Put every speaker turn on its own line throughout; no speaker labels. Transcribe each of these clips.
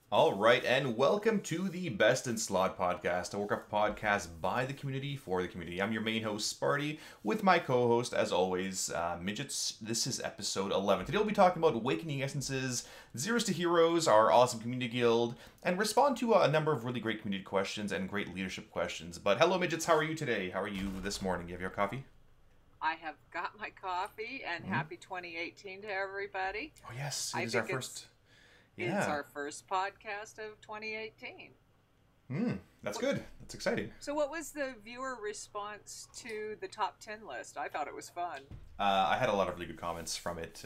All right, and welcome to the Best in Slot podcast, a Warcraft podcast by the community for the community. I'm your main host, Sparty, with my co-host, as always, Midgettes. This is episode 11. Today we'll be talking about Wakening Essences, Zeros to Heroes, our awesome community guild, and respond to a number of really great community questions and great leadership questions. But hello, Midgettes, how are you today? How are you this morning? You have your coffee?
I have got my coffee, and happy 2018 to everybody.
Oh, yes,
I
it is our
think
first.
It's
Yeah.
our first podcast of 2018.
That's good. That's exciting.
So what was the viewer response to the top 10 list? I thought it was fun.
I had a lot of really good comments from it,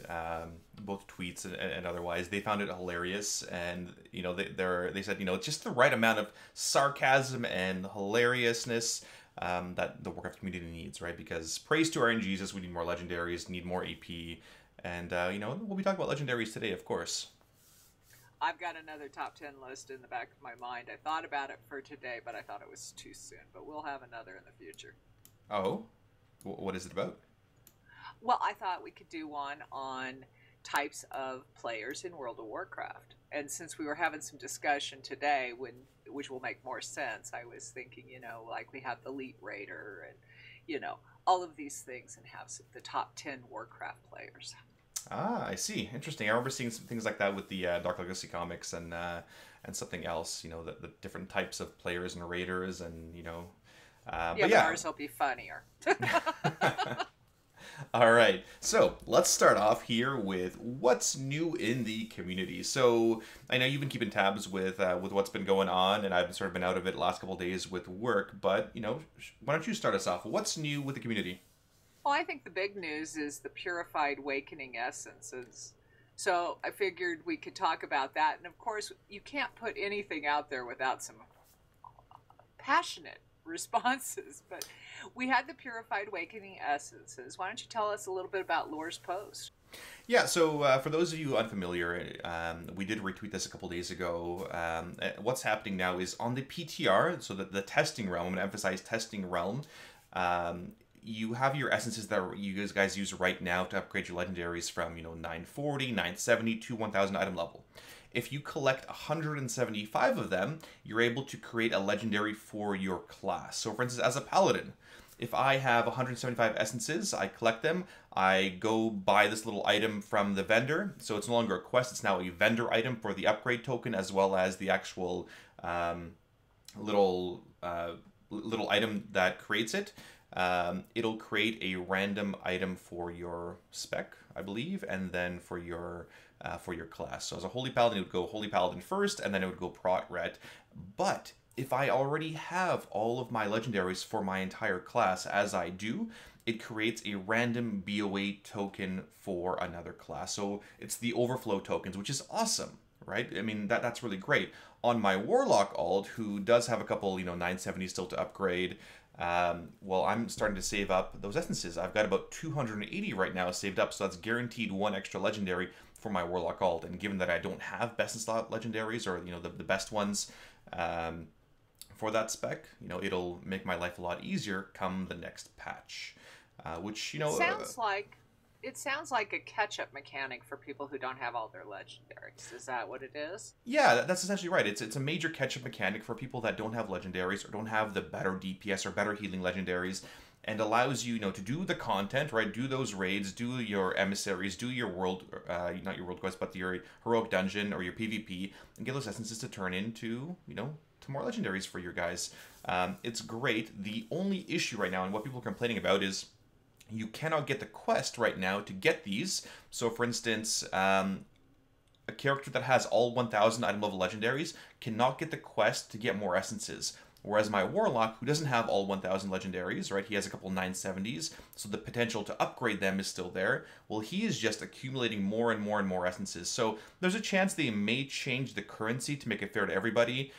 both tweets and otherwise. They found it hilarious, and they said it's just the right amount of sarcasm and hilariousness that the Warcraft community needs, right? Because praise to RNGesus, we need more legendaries, need more AP, and we'll be talking about legendaries today, of course.
I've got another top 10 list in the back of my mind. I thought about it for today, but I thought it was too soon. But we'll have another in the future.
Oh, what is it about?
Well, I thought we could do one on types of players in World of Warcraft. And since we were having some discussion today, which will make more sense, I was thinking, like we have the Elite Raider and, all of these things, and have the top 10 Warcraft players.
Ah, I see. Interesting. I remember seeing some things like that with the Dark Legacy comics and something else. The different types of players and raiders, and
But ours will be funnier.
All right, so let's start off here with what's new in the community. So I know you've been keeping tabs with what's been going on, and I've sort of been out of it the last couple of days with work. But why don't you start us off? What's new with the community?
Well, I think the big news is the purified Wakening Essences. So I figured we could talk about that. And of course, you can't put anything out there without some passionate responses. But we had the purified Wakening Essences. Why don't you tell us a little bit about Lore's post?
Yeah, so for those of you unfamiliar, we did retweet this a couple days ago. What's happening now is on the PTR, so the testing realm, I'm going to emphasize testing realm, you have your essences that you guys use right now to upgrade your legendaries from 940, 970 to 1000 item level. If you collect 175 of them, you're able to create a legendary for your class. So for instance, as a paladin, if I have 175 essences, I collect them, I go buy this little item from the vendor. So it's no longer a quest, it's now a vendor item for the upgrade token, as well as the actual little item that creates it. It'll create a random item for your spec, I believe, and then for your class. So as a Holy Paladin, it would go Holy Paladin first, and then it would go Prot Ret. But if I already have all of my legendaries for my entire class, as I do, it creates a random BOA token for another class. So it's the overflow tokens, which is awesome, right? I mean, that's really great. On my Warlock alt, who does have a couple, 970 still to upgrade, well, I'm starting to save up those essences. I've got about 280 right now saved up, so that's guaranteed one extra legendary for my Warlock alt. And given that I don't have best in slot legendaries, or the best ones for that spec, it'll make my life a lot easier come the next patch. Which
It sounds like a catch-up mechanic for people who don't have all their legendaries. Is that what it is?
Yeah, that's essentially right. It's a major catch-up mechanic for people that don't have legendaries or don't have the better DPS or better healing legendaries, and allows you, to do the content, right? Do those raids, do your emissaries, do your world, not your world quest, but your heroic dungeon or your PvP, and get those essences to turn into, to more legendaries for your guys. It's great. The only issue right now, and what people are complaining about, is you cannot get the quest right now to get these. So for instance, a character that has all 1000 item level legendaries cannot get the quest to get more essences. Whereas my Warlock, who doesn't have all 1000 legendaries, right, he has a couple 970s, so the potential to upgrade them is still there. Well, he is just accumulating more and more and more essences. So there's a chance they may change the currency to make it fair to everybody.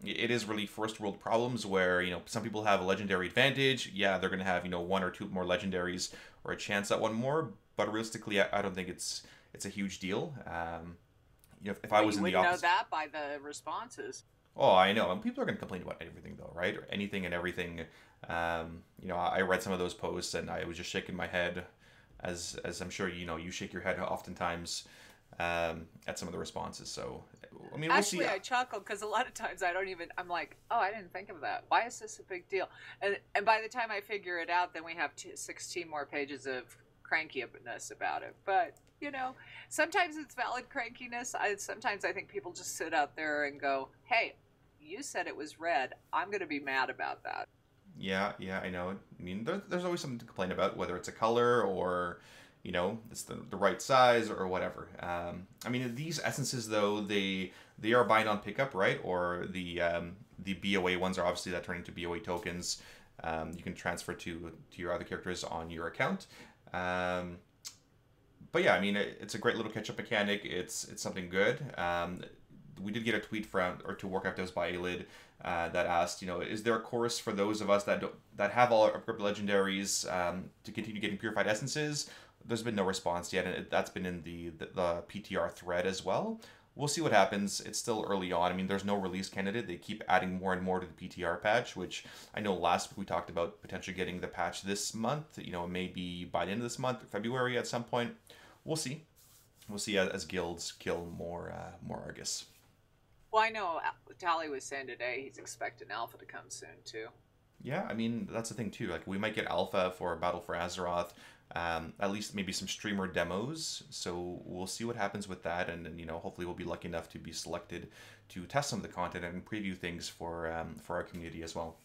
It is really first world problems where, some people have a legendary advantage. Yeah, they're going to have, one or two more legendaries or a chance at one more. But realistically, I don't think it's a huge deal. If I was in the
opposite...
opposite...
know that by the responses.
Oh, I know. And people are going to complain about everything, though, right? Or anything and everything. I read some of those posts and I was just shaking my head, as I'm sure you shake your head oftentimes at some of the responses. So I mean, we'll see.
Actually, I chuckle because a lot of times I don't even. I'm like, oh, I didn't think of that. Why is this a big deal? And by the time I figure it out, then we have 16 more pages of crankiness about it. But sometimes it's valid crankiness. Sometimes I think people just sit out there and go, "Hey, you said it was red. I'm going to be mad about that."
Yeah, I know. I mean, there's always something to complain about, whether it's a color or, it's the right size or whatever. I mean, these essences, though, they are bind on pickup, right? Or the BOA ones are obviously that turn into BOA tokens. You can transfer to your other characters on your account. But yeah, I mean, it's a great little catch-up mechanic. It's something good. We did get a tweet to Warcraft Devs by Alid that asked, is there a course for those of us that have all our equipped legendaries to continue getting purified essences? There's been no response yet, and that's been in the PTR thread as well. We'll see what happens. It's still early on. I mean, there's no release candidate. They keep adding more and more to the PTR patch, which I know last week we talked about potentially getting the patch this month. Maybe by the end of this month, February at some point. We'll see. We'll see as guilds kill more Argus.
Well, I know Tally was saying today he's expecting Alpha to come soon too.
Yeah, I mean, that's the thing too. Like, we might get Alpha for Battle for Azeroth, at least maybe some streamer demos. So we'll see what happens with that, and then hopefully we'll be lucky enough to be selected to test some of the content and preview things for our community as well.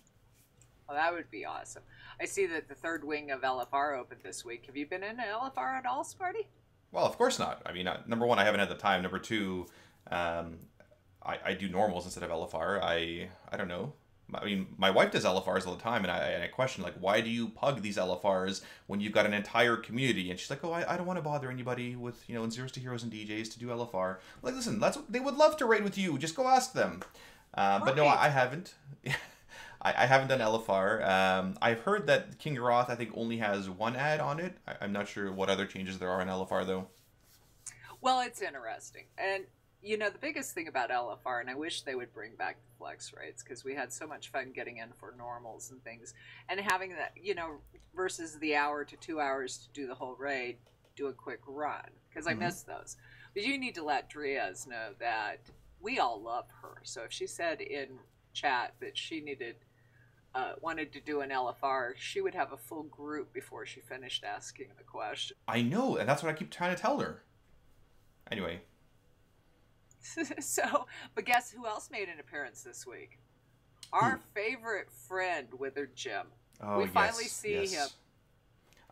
Well, that would be awesome. I see that the third wing of LFR opened this week. Have you been in LFR at all, Sparty?
Well, of course not. I mean, number one, I haven't had the time. Number two, I do normals instead of LFR. I don't know. I mean, my wife does LFRs all the time, and I question, like, why do you pug these LFRs when you've got an entire community? And she's like, oh, I don't want to bother anybody with, in Zeros to Heroes and DJs to do LFR. Like, listen, they would love to raid with you. Just go ask them. But no, I haven't. I haven't done LFR. I've heard that King Roth, I think, only has one ad on it. I'm not sure what other changes there are in LFR, though.
Well, it's interesting. And the biggest thing about LFR, and I wish they would bring back the flex raids, because we had so much fun getting in for normals and things, and having that, versus the hour to 2 hours to do the whole raid, do a quick run, because I miss those. But you need to let Driaz know that we all love her. So if she said in chat that she wanted to do an LFR, she would have a full group before she finished asking the question.
I know, and that's what I keep trying to tell her. Anyway.
But guess who else made an appearance this week? Our favorite friend, Withered Jim.
Oh,
we finally see him.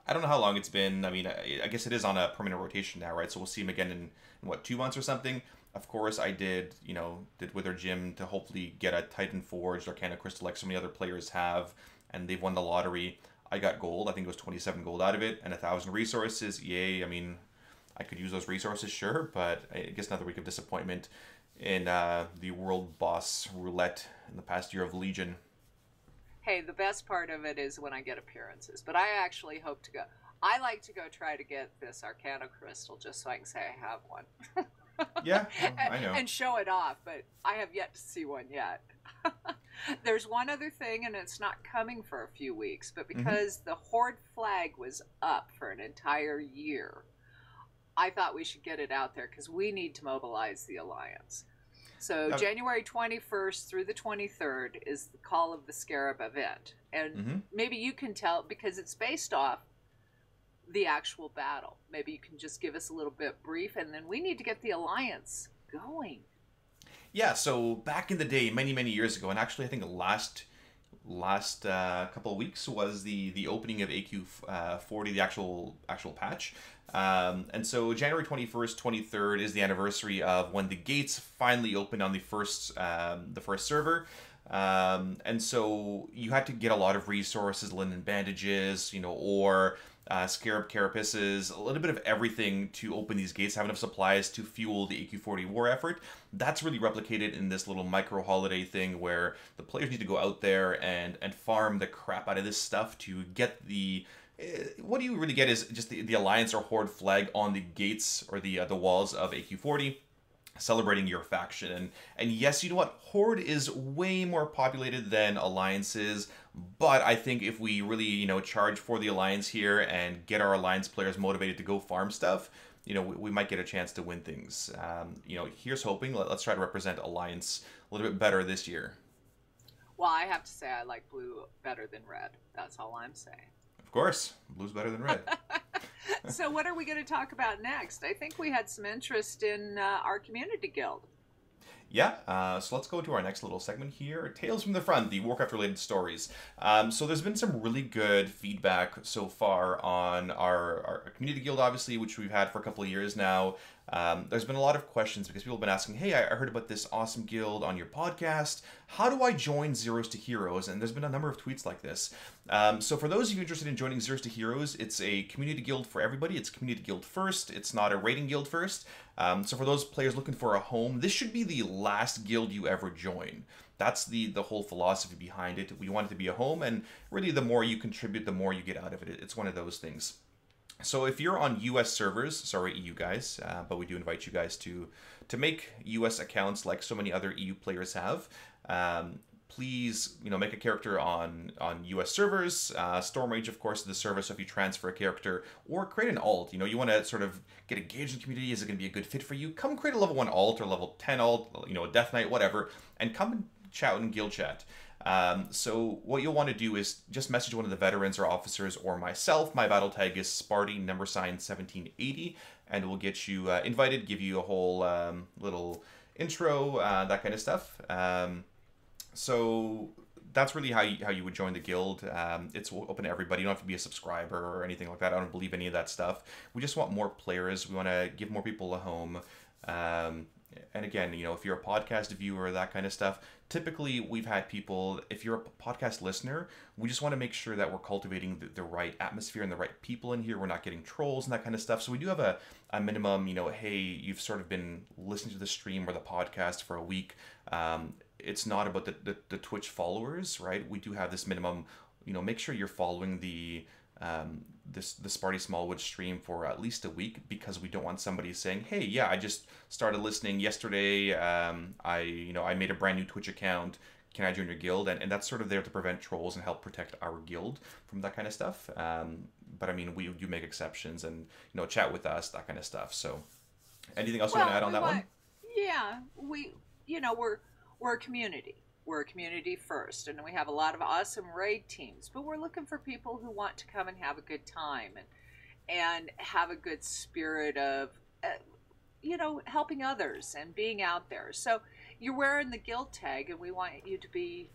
I don't know how long it's been. I mean, I guess it is on a permanent rotation now, right? So we'll see him again in what, 2 months or something? Of course, I did Withered Jim to hopefully get a Titan Forged Arcana Crystal like so many other players have, and they've won the lottery. I got gold. I think it was 27 gold out of it, and 1,000 resources. Yay. I mean, I could use those resources, sure, but I guess another week of disappointment in the World Boss Roulette in the past year of Legion.
Hey, the best part of it is when I get appearances, but I actually hope to go. I like to go try to get this Arcana Crystal just so I can say I have one.
Yeah, I know.
And show it off, but I have yet to see one yet. There's one other thing, and it's not coming for a few weeks, but because the Horde flag was up for an entire year, I thought we should get it out there because we need to mobilize the Alliance. So January 21st through the 23rd is the Call of the Scarab event. And maybe you can tell, because it's based off the actual battle. Maybe you can just give us a little bit brief, and then we need to get the Alliance going. Yeah,
so back in the day, many, many years ago, and actually I think the last couple of weeks was the opening of AQ40, the actual patch. And so January 21st, 23rd is the anniversary of when the gates finally opened on the first server. And so you had to get a lot of resources, linen bandages, or scarab carapaces, a little bit of everything to open these gates, have enough supplies to fuel the AQ40 war effort. That's really replicated in this little micro holiday thing where the players need to go out there and farm the crap out of this stuff to get the... What do you really get is just the Alliance or Horde flag on the gates or the walls of AQ40. celebrating your faction. And yes, you know what? Horde is way more populated than alliances, but I think if we really, charge for the alliance here and get our alliance players motivated to go farm stuff, we might get a chance to win things. Here's hoping. Let's try to represent alliance a little bit better this year.
Well, I have to say I like blue better than red. That's all I'm saying.
Of course, blue's better than red.
So what are we going to talk about next? I think we had some interest in our community guild.
Yeah, so let's go to our next little segment here. Tales from the Front, the Warcraft-related stories. So there's been some really good feedback so far on our community guild, obviously, which we've had for a couple of years now. There's been a lot of questions because people have been asking, hey, I heard about this awesome guild on your podcast. How do I join Zeros to Heroes? And there's been a number of tweets like this. So for those of you interested in joining Zeros to Heroes, it's a community guild for everybody. It's community guild first. It's not a rating guild first. So for those players looking for a home, this should be the last guild you ever join. That's the whole philosophy behind it. We want it to be a home, and really the more you contribute, the more you get out of it. It's one of those things. So if you're on US servers, sorry EU guys, but we do invite you guys to make US accounts like so many other EU players have. Please, make a character on US servers. Stormrage, of course, is the server, so if you transfer a character or create an alt, you want to sort of get engaged in the community, is it going to be a good fit for you? Come create a level 1 alt or level 10 alt, a Death Knight, whatever, and come and chat in guild chat. So what you'll want to do is just message one of the veterans or officers or myself. My battle tag is Sparty #1780, and we'll get you invited, give you a whole little intro, that kind of stuff. So that's really how you would join the guild. It's open to everybody. You don't have to be a subscriber or anything like that. I don't believe any of that stuff. We just want more players. We want to give more people a home. And again, if you're a podcast viewer, that kind of stuff, typically we've had people, if you're a podcast listener, we just want to make sure that we're cultivating the right atmosphere and the right people in here. We're not getting trolls and that kind of stuff. So we do have a minimum, hey, you've sort of been listening to the stream or the podcast for a week. It's not about the Twitch followers, right? We do have this minimum, make sure you're following the Sparty Smallwood stream for at least a week, because we don't want somebody saying, hey, yeah, I just started listening yesterday. I made a brand new Twitch account. Can I join your guild? And that's sort of there to prevent trolls and help protect our guild from that kind of stuff. But I mean, we do make exceptions and, chat with us, that kind of stuff. So anything else you want to add on that one?
Yeah, we're a community. We're a community first, and we have a lot of awesome raid teams, but we're looking for people who want to come and have a good time and have a good spirit of, helping others and being out there. So you're wearing the guild tag, and we want you to be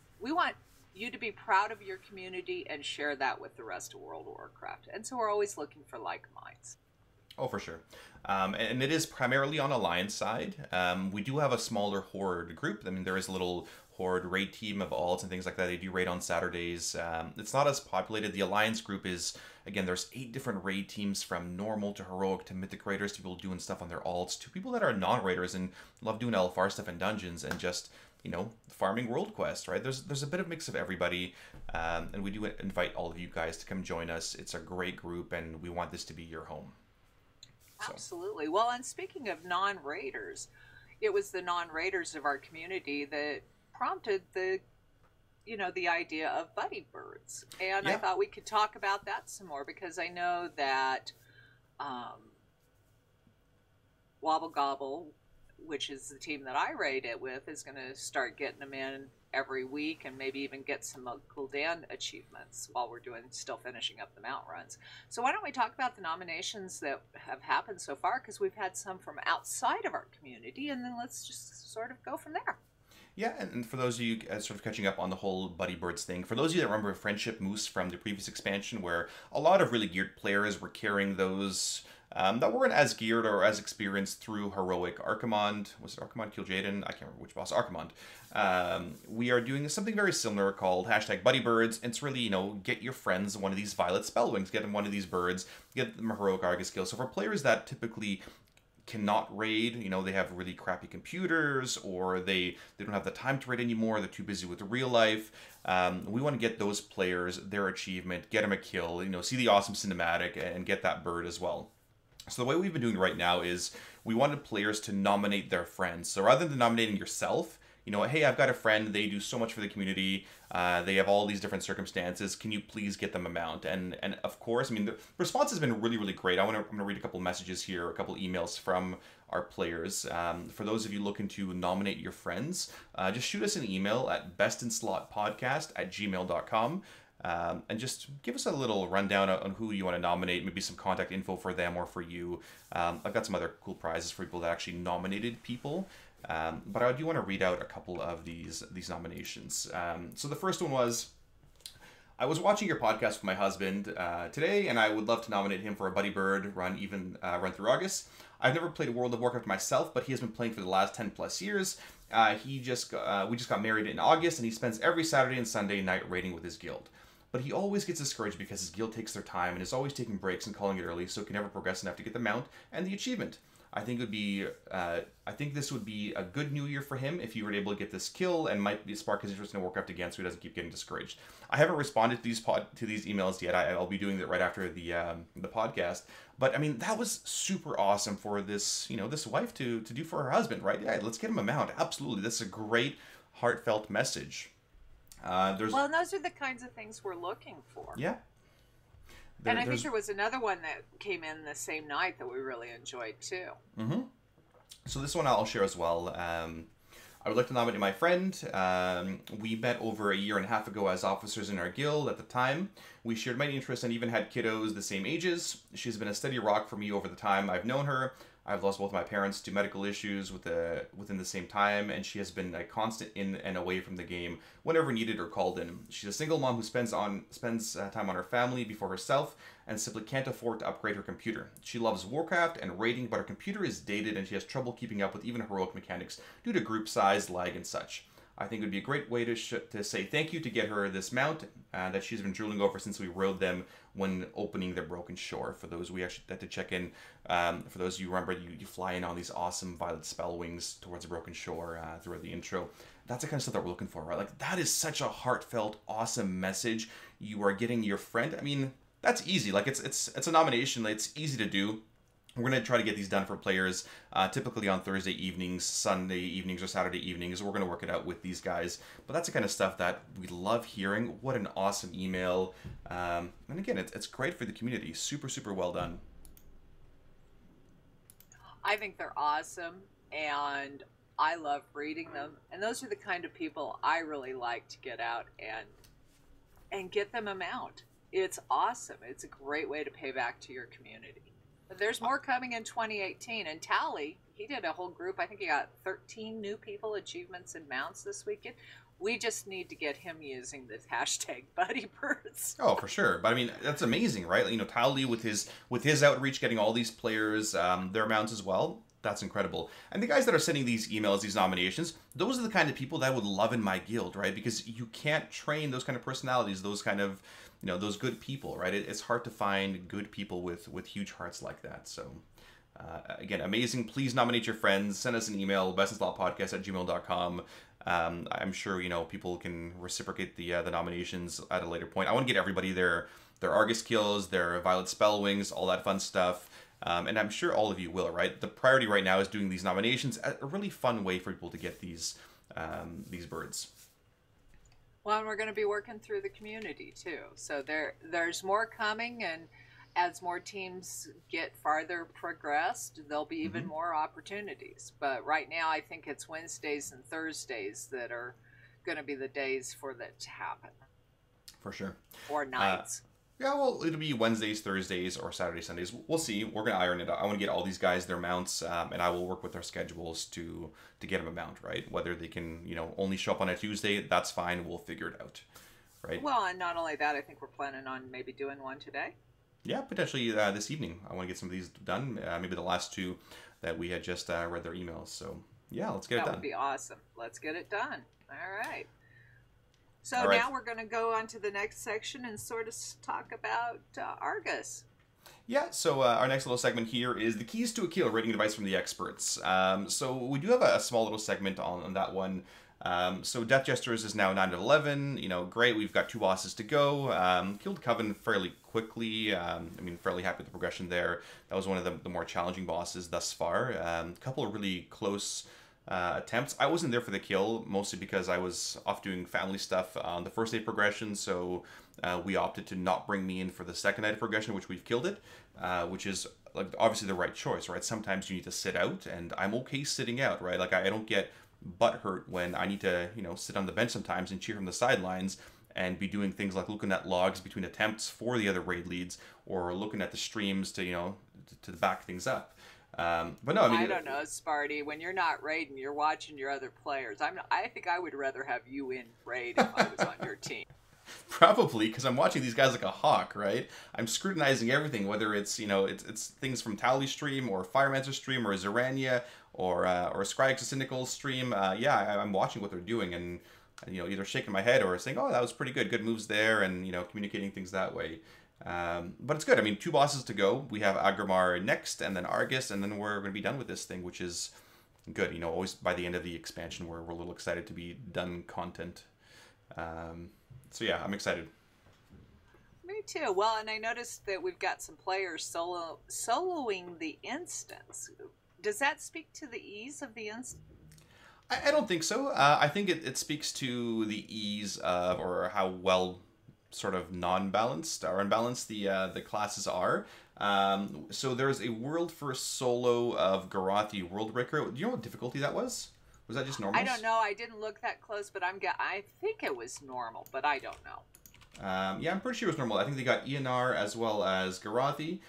proud of your community and share that with the rest of World of Warcraft. And so we're always looking for like minds.
Oh, for sure. And it is primarily on Alliance side. We do have a smaller Horde group. I mean, there is a little Horde raid team of alts and things like that. They do raid on Saturdays. It's not as populated. The Alliance group is, again, there's 8 different raid teams, from normal to heroic to mythic raiders, to people doing stuff on their alts, to people that are non-raiders and love doing LFR stuff in dungeons and just, farming world quests, right? There's a bit of mix of everybody. And we do invite all of you guys to come join us. It's a great group, and we want this to be your home.
Absolutely. Well, and speaking of non-raiders, it was the non-raiders of our community that prompted the idea of buddy birds. And yeah. I thought we could talk about that some more, because I know that Wobble Gobble, which is the team that I raid it with, is going to start getting them in every week, and maybe even get some Gul'dan achievements while we're still finishing up the mount runs. So why don't we talk about the nominations that have happened so far, because we've had some from outside of our community, and then let's just sort of go from there.
Yeah, and for those of you sort of catching up on the whole Buddy Birds thing, for those of you that remember Friendship Moose from the previous expansion, where a lot of really geared players were carrying those that weren't as geared or as experienced through Heroic. Archimond, was it Archimond Kil'jaeden? I can't remember which boss. Archimond. We are doing something very similar called #BuddyBirds. It's really, get your friends one of these Violet Spellwings, get them one of these birds, get them a Heroic Argus skill. So for players that typically cannot raid, they have really crappy computers, or they don't have the time to raid anymore, they're too busy with real life, we want to get those players their achievement, get them a kill, see the awesome cinematic, and get that bird as well. So the way we've been doing right now is we wanted players to nominate their friends. So rather than nominating yourself, you know, hey, I've got a friend, they do so much for the community, they have all these different circumstances, can you please get them a mount? And of course, I mean, the response has been really, really great. I'm gonna read a couple messages here, a couple emails from our players. For those of you looking to nominate your friends, just shoot us an email at bestinslotpodcast@gmail.com. And just give us a little rundown on who you want to nominate, maybe some contact info for them or for you. I've got some other cool prizes for people that actually nominated people. But I do want to read out a couple of these nominations. So the first one was, I was watching your podcast with my husband today, and I would love to nominate him for a Buddy Bird run through August. I've never played World of Warcraft myself, but he has been playing for the last 10 plus years. We just got married in August, and he spends every Saturday and Sunday night raiding with his guild. But he always gets discouraged because his guild takes their time and is always taking breaks and calling it early, so he can never progress enough to get the mount and the achievement. I think this would be a good new year for him if you were able to get this kill, and might spark his interest in Warcraft again, so he doesn't keep getting discouraged. I haven't responded to these emails yet. I'll be doing that right after the podcast. But I mean, that was super awesome for this this wife to do for her husband, right? Yeah, let's get him a mount. Absolutely, this is a great heartfelt message.
And those are the kinds of things we're looking for.
Yeah.
And I think there was another one that came in the same night that we really enjoyed too.
Mm-hmm. So this one I'll share as well. I would like to nominate my friend. We met over a year and a half ago as officers in our guild at the time. We shared many interests and even had kiddos the same ages. She's been a steady rock for me over the time I've known her. I've lost both my parents to medical issues within the same time, and she has been a constant in and away from the game whenever needed or called in. She's a single mom who spends time on her family before herself and simply can't afford to upgrade her computer. She loves Warcraft and raiding, but her computer is dated and she has trouble keeping up with even heroic mechanics due to group size, lag, and such. I think it would be a great way to say thank you to get her this mount that she's been drooling over since we rode them when opening the Broken Shore. For those we actually had to check in, for those you remember, you fly in on these awesome violet spell wings towards the Broken Shore throughout the intro. That's the kind of stuff that we're looking for, right? Like, that is such a heartfelt, awesome message. You are getting your friend. I mean, that's easy. Like, it's a nomination. It's easy to do. We're going to try to get these done for players, typically on Thursday evenings, Sunday evenings, or Saturday evenings. We're going to work it out with these guys. But that's the kind of stuff that we love hearing. What an awesome email. And again, it's great for the community. Super, super well done.
I think they're awesome, and I love reading them. And those are the kind of people I really like to get out and get them a mount. It's awesome. It's a great way to pay back to your community. But there's more coming in 2018. And Tally, he did a whole group. I think he got 13 new people, achievements, and mounts this weekend. We just need to get him using the hashtag BuddyBirds.
Oh, for sure. But I mean, that's amazing, right? You know, Tally with his outreach, getting all these players their mounts as well. That's incredible. And the guys that are sending these emails, these nominations, those are the kind of people that I would love in my guild, right? Because you can't train those kind of personalities, those kind of, those good people, right? It's hard to find good people with huge hearts like that. So, again, amazing. Please nominate your friends. Send us an email, bestinslotpodcast@gmail.com. I'm sure, people can reciprocate the nominations at a later point. I want to get everybody their Argus kills, their Violet Spell Wings, all that fun stuff. And I'm sure all of you will, right? The priority right now is doing these nominations, a really fun way for people to get these birds.
Well, and we're going to be working through the community too. So there's more coming, and as more teams get farther progressed, there'll be even more opportunities. But right now, I think it's Wednesdays and Thursdays that are going to be the days for that to happen.
For sure.
Or nights.
Yeah, well, it'll be Wednesdays, Thursdays, or Saturday, Sundays. We'll see. We're going to iron it out. I want to get all these guys their mounts, and I will work with their schedules to get them a mount, right? Whether they can, only show up on a Tuesday, that's fine. We'll figure it out, right?
Well, and not only that, I think we're planning on maybe doing one today.
Yeah, potentially this evening. I want to get some of these done. Maybe the last two that we had just read their emails. So, yeah, let's get it done.
That would be awesome. Let's get it done. All right. So now we're going to go on to the next section and sort of talk about Argus.
Yeah, so our next little segment here is the keys to a kill, rating advice from the experts. So we do have a small little segment on that one So Death Jesters is now 9 to 11. Great. We've got 2 bosses to go. Killed Coven fairly quickly. Fairly happy with the progression there. That was one of the more challenging bosses thus far. A couple of really close attempts. I wasn't there for the kill, mostly because I was off doing family stuff on the first day progression, so we opted to not bring me in for the second night of progression, which we've killed it, which is like obviously the right choice, right? Sometimes you need to sit out, and I'm okay sitting out, right? Like I don't get butt hurt when I need to, sit on the bench sometimes and cheer from the sidelines and be doing things like looking at logs between attempts for the other raid leads, or looking at the streams to, to back things up. But no,
I don't know, Sparty. When you're not raiding, you're watching your other players. I think I would rather have you in raid if I was on your team.
Probably, because I'm watching these guys like a hawk, right? I'm scrutinizing everything, whether it's, it's things from Tally stream, or Firemancer stream, or Zerania, or Scryx Cynical's stream. I'm watching what they're doing, and, either shaking my head or saying, oh, that was pretty good. Good moves there, and, communicating things that way. But it's good. 2 bosses to go. We have Agrimar next, and then Argus, and then we're going to be done with this thing, which is good. Always by the end of the expansion, we're a little excited to be done content. So yeah, I'm excited.
Me too. Well, and I noticed that we've got some players soloing the instance. Does that speak to the ease of the instance?
I don't think so. I think it speaks to the ease of, or how well sort of non-balanced or unbalanced the classes are. So there's a world first solo of Garathi Worldbreaker. Do you know what difficulty that was? Was that just normal?
I don't know. I didn't look that close, but I think it was normal, but I don't know.
I'm pretty sure it was normal. I think they got ENR as well as Garathi.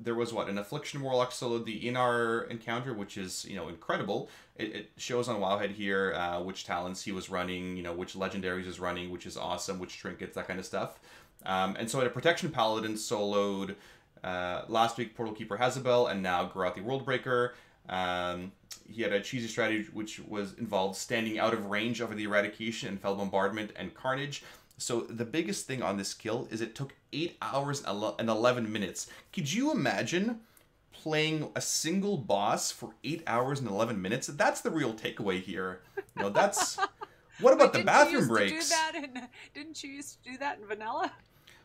There was an Affliction Warlock soloed the ENR encounter, which is, incredible. It shows on Wowhead here which talents he was running, which legendaries he was running, which is awesome, which trinkets, that kind of stuff. And so I had a Protection Paladin soloed last week, Portal Keeper Hazabel, and now Garathi Worldbreaker. He had a cheesy strategy which involved standing out of range over the Eradication and Fell Bombardment and Carnage. So the biggest thing on this kill is it took 8 hours and 11 minutes. Could you imagine playing a single boss for 8 hours and 11 minutes? That's the real takeaway here. That's... What about the bathroom breaks?
Didn't you used to do that in vanilla?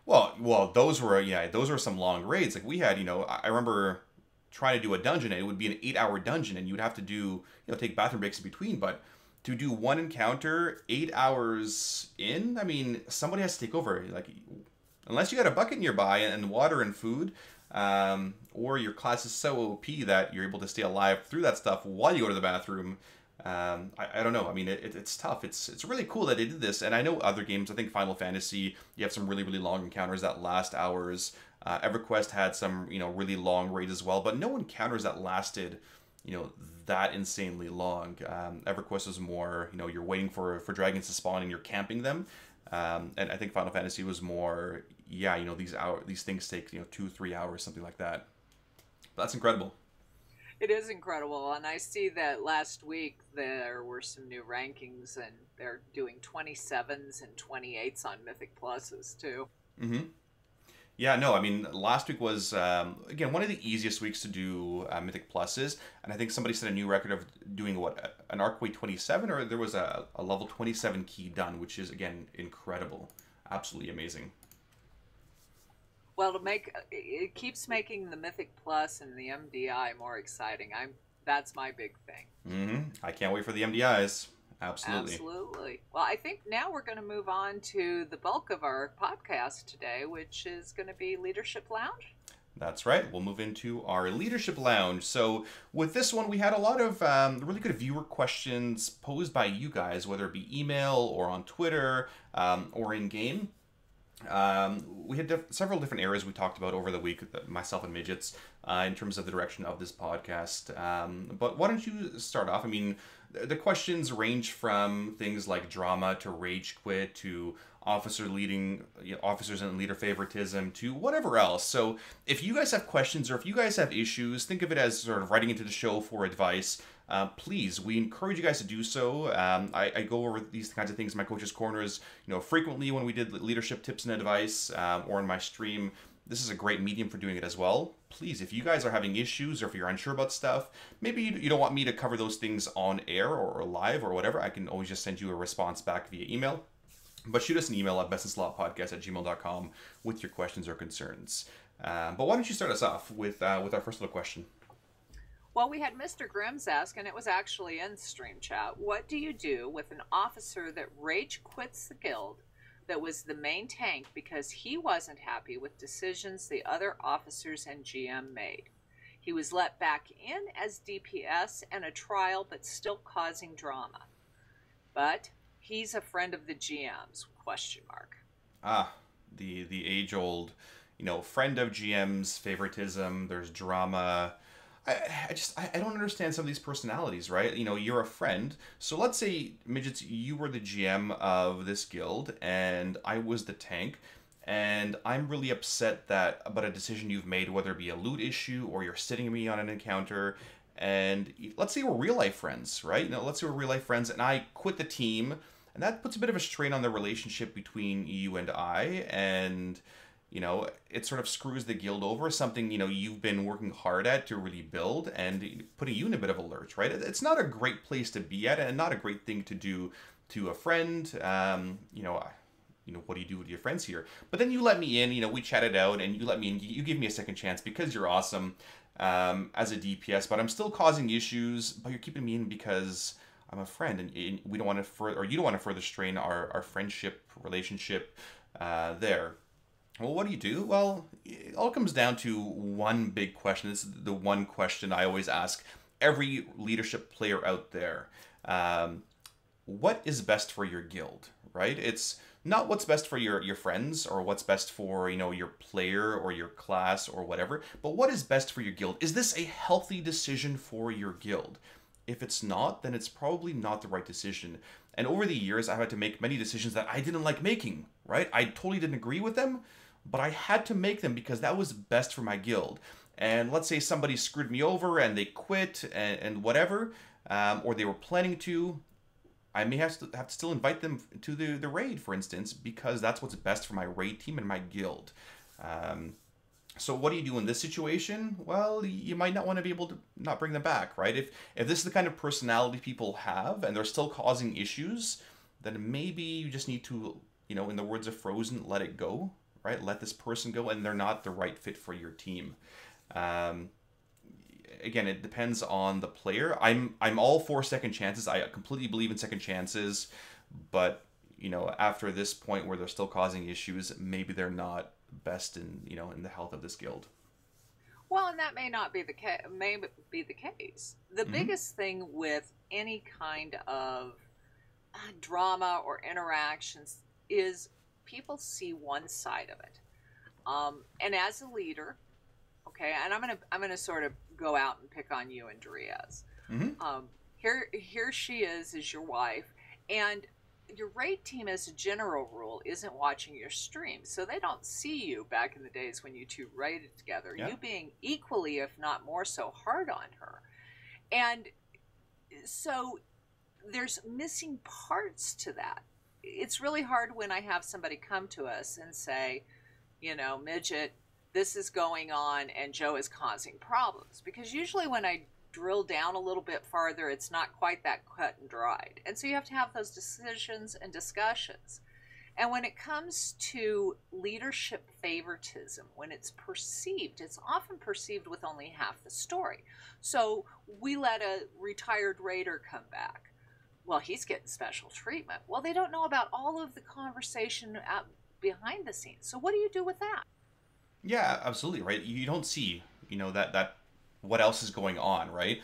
Well, those were some long raids. Like we had, I remember trying to do a dungeon, and it would be an 8-hour dungeon, and you'd have to do, take bathroom breaks in between. But to do one encounter 8 hours in, somebody has to take over. Like, unless you got a bucket nearby and water and food, or your class is so OP that you're able to stay alive through that stuff while you go to the bathroom. I don't know. It's tough. It's really cool that they did this. And I know other games, I think Final Fantasy, you have some really, really long encounters that last hours. EverQuest had some, really long raids as well, but no encounters that lasted, that insanely long. EverQuest was more, you're waiting for dragons to spawn and you're camping them. And I think Final Fantasy was more, these things take, 2-3 hours, something like that. But that's incredible.
It is incredible, and I see that last week there were some new rankings, and they're doing 27s and 28s on Mythic Pluses, too.
Mm-hmm. Yeah, no, last week was, again, one of the easiest weeks to do Mythic Pluses, and I think somebody set a new record of doing, an Arcway 27, or there was a level 27 key done, which is, again, incredible. Absolutely amazing.
Well, it keeps making the Mythic Plus and the MDI more exciting. That's my big thing.
Mm-hmm. I can't wait for the MDIs. Absolutely.
Absolutely. Well, I think now we're going to move on to the bulk of our podcast today, which is going to be Leadership Lounge.
That's right. We'll move into our Leadership Lounge. So with this one, we had a lot of really good viewer questions posed by you guys, whether it be email or on Twitter or in-game. We had several different areas we talked about over the week, myself and Midgettes, in terms of the direction of this podcast. But why don't you start off? The questions range from things like drama to rage quit to officers and leader favoritism to whatever else. So if you guys have questions or if you guys have issues, think of it as sort of writing into the show for advice. Please, we encourage you guys to do so. I go over these kinds of things in my coach's corners, frequently when we did leadership tips and advice, or in my stream this is a great medium for doing it as well. Please, if you guys are having issues or if you're unsure about stuff, maybe you don't want me to cover those things on air or live or whatever, I can always just send you a response back via email. But shoot us an email at bestsinslotpodcast@gmail.com with your questions or concerns. But why don't you start us off with our first little question?
Well, we had Mr. Grimm's ask, and it was actually in Stream Chat. What do you do with an officer that rage quits the guild that was the main tank because he wasn't happy with decisions the other officers and GM made? He was let back in as DPS and a trial, but still causing drama. But he's a friend of the GM's, question mark.
The age-old, friend of GM's, favoritism, there's drama. I don't understand some of these personalities, right? You're a friend. So let's say, Midgets, you were the GM of this guild and I was the tank, and I'm really upset about a decision you've made, whether it be a loot issue or you're sitting me on an encounter. And let's say we're real life friends, right? Let's say we're real life friends and I quit the team, and that puts a bit of a strain on the relationship between you and I, and it sort of screws the guild over, something, you've been working hard at to really build, and putting you in a bit of a lurch, right? It's not a great place to be at, and not a great thing to do to a friend. What do you do with your friends here? But then you let me in, we chatted out, and you let me in, you give me a second chance because you're awesome as a DPS, but I'm still causing issues, but you're keeping me in because I'm a friend, and we don't want to further, or you don't want to further strain our friendship relationship there. Well, what do you do? Well, it all comes down to one big question. This is the one question I always ask every leadership player out there. What is best for your guild, right? It's not what's best for your friends or what's best for, your player or your class or whatever, but what is best for your guild? Is this a healthy decision for your guild? If it's not, then it's probably not the right decision. And over the years, I've had to make many decisions that I didn't like making, right? I totally didn't agree with them, but I had to make them because that was best for my guild. And let's say somebody screwed me over and they quit and whatever, or they were planning to, I may have to still invite them to the raid, for instance, because that's what's best for my raid team and my guild. So what do you do in this situation? Well, you might not want to be able to not bring them back, right? If this is the kind of personality people have and they're still causing issues, then maybe you just need to, in the words of Frozen, let it go, right? Let this person go, and they're not the right fit for your team. Again, it depends on the player. I'm all for second chances. I completely believe in second chances, but after this point where they're still causing issues, maybe they're not best in the health of this guild.
Well, and that may not be the case. May be the case. The biggest thing with any kind of drama or interactions is people see one side of it, and as a leader, okay, and I'm gonna sort of go out and pick on you, Andreas. Here she is your wife, and your raid team, as a general rule, isn't watching your stream, so they don't see you back in the days when you two raided together. Yeah. You being equally, if not more so, hard on her, and so there's missing parts to that. It's really hard when I have somebody come to us and say, Midget, this is going on and Joe is causing problems. Because usually when I drill down a little bit farther, it's not quite that cut and dried. And so you have to have those decisions and discussions. And when it comes to leadership favoritism, when it's perceived, it's often perceived with only half the story. So we let a retired raider come back. Well, he's getting special treatment. Well, they don't know about all of the conversation behind the scenes. So what do you do with that?
Yeah, absolutely, right? You don't see, that what else is going on, right?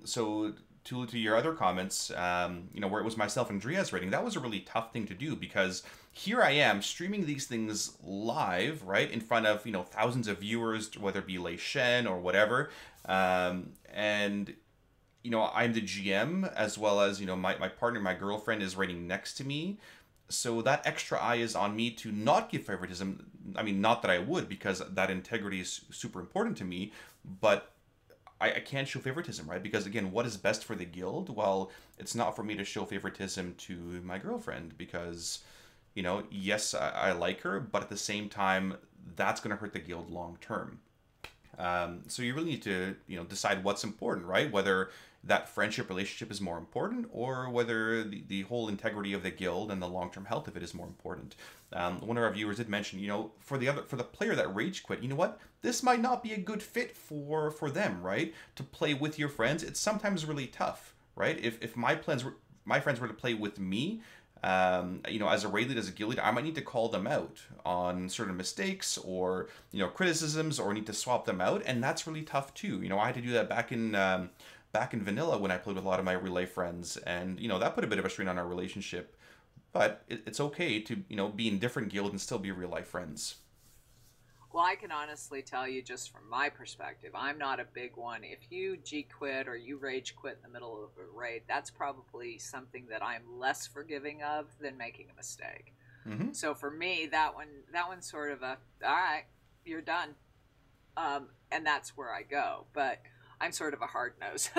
So to your other comments, where it was myself and Andrea's rating, that was a really tough thing to do because here I am streaming these things live, right, in front of, thousands of viewers, whether it be Lei Shen or whatever, and I'm the GM as well as, my partner, my girlfriend is rating next to me. So that extra eye is on me to not give favoritism. I mean, not that I would, because that integrity is super important to me, but I can't show favoritism, right? Because again, what is best for the guild? Well, it's not for me to show favoritism to my girlfriend because, yes, I like her, but at the same time, that's going to hurt the guild long term. So you really need to, decide what's important, right? Whether that friendship relationship is more important, or whether the whole integrity of the guild and the long-term health of it is more important. One of our viewers did mention, for the player that rage quit, you know what? This might not be a good fit for them, right? To play with your friends, it's sometimes really tough, right? If my friends were to play with me, as a raid lead, as a guild leader, I might need to call them out on certain mistakes or, criticisms, or need to swap them out. And that's really tough too. I had to do that back in vanilla when I played with a lot of my relay friends. And, that put a bit of a strain on our relationship. But it's okay to, be in different guilds and still be real life friends.
Well, I can honestly tell you, just from my perspective, I'm not a big one. If you G quit or you rage quit in the middle of a raid, that's probably something that I'm less forgiving of than making a mistake.
Mm-hmm.
So for me, that one's sort of a, all right, you're done. And that's where I go. But I'm sort of a hard nose.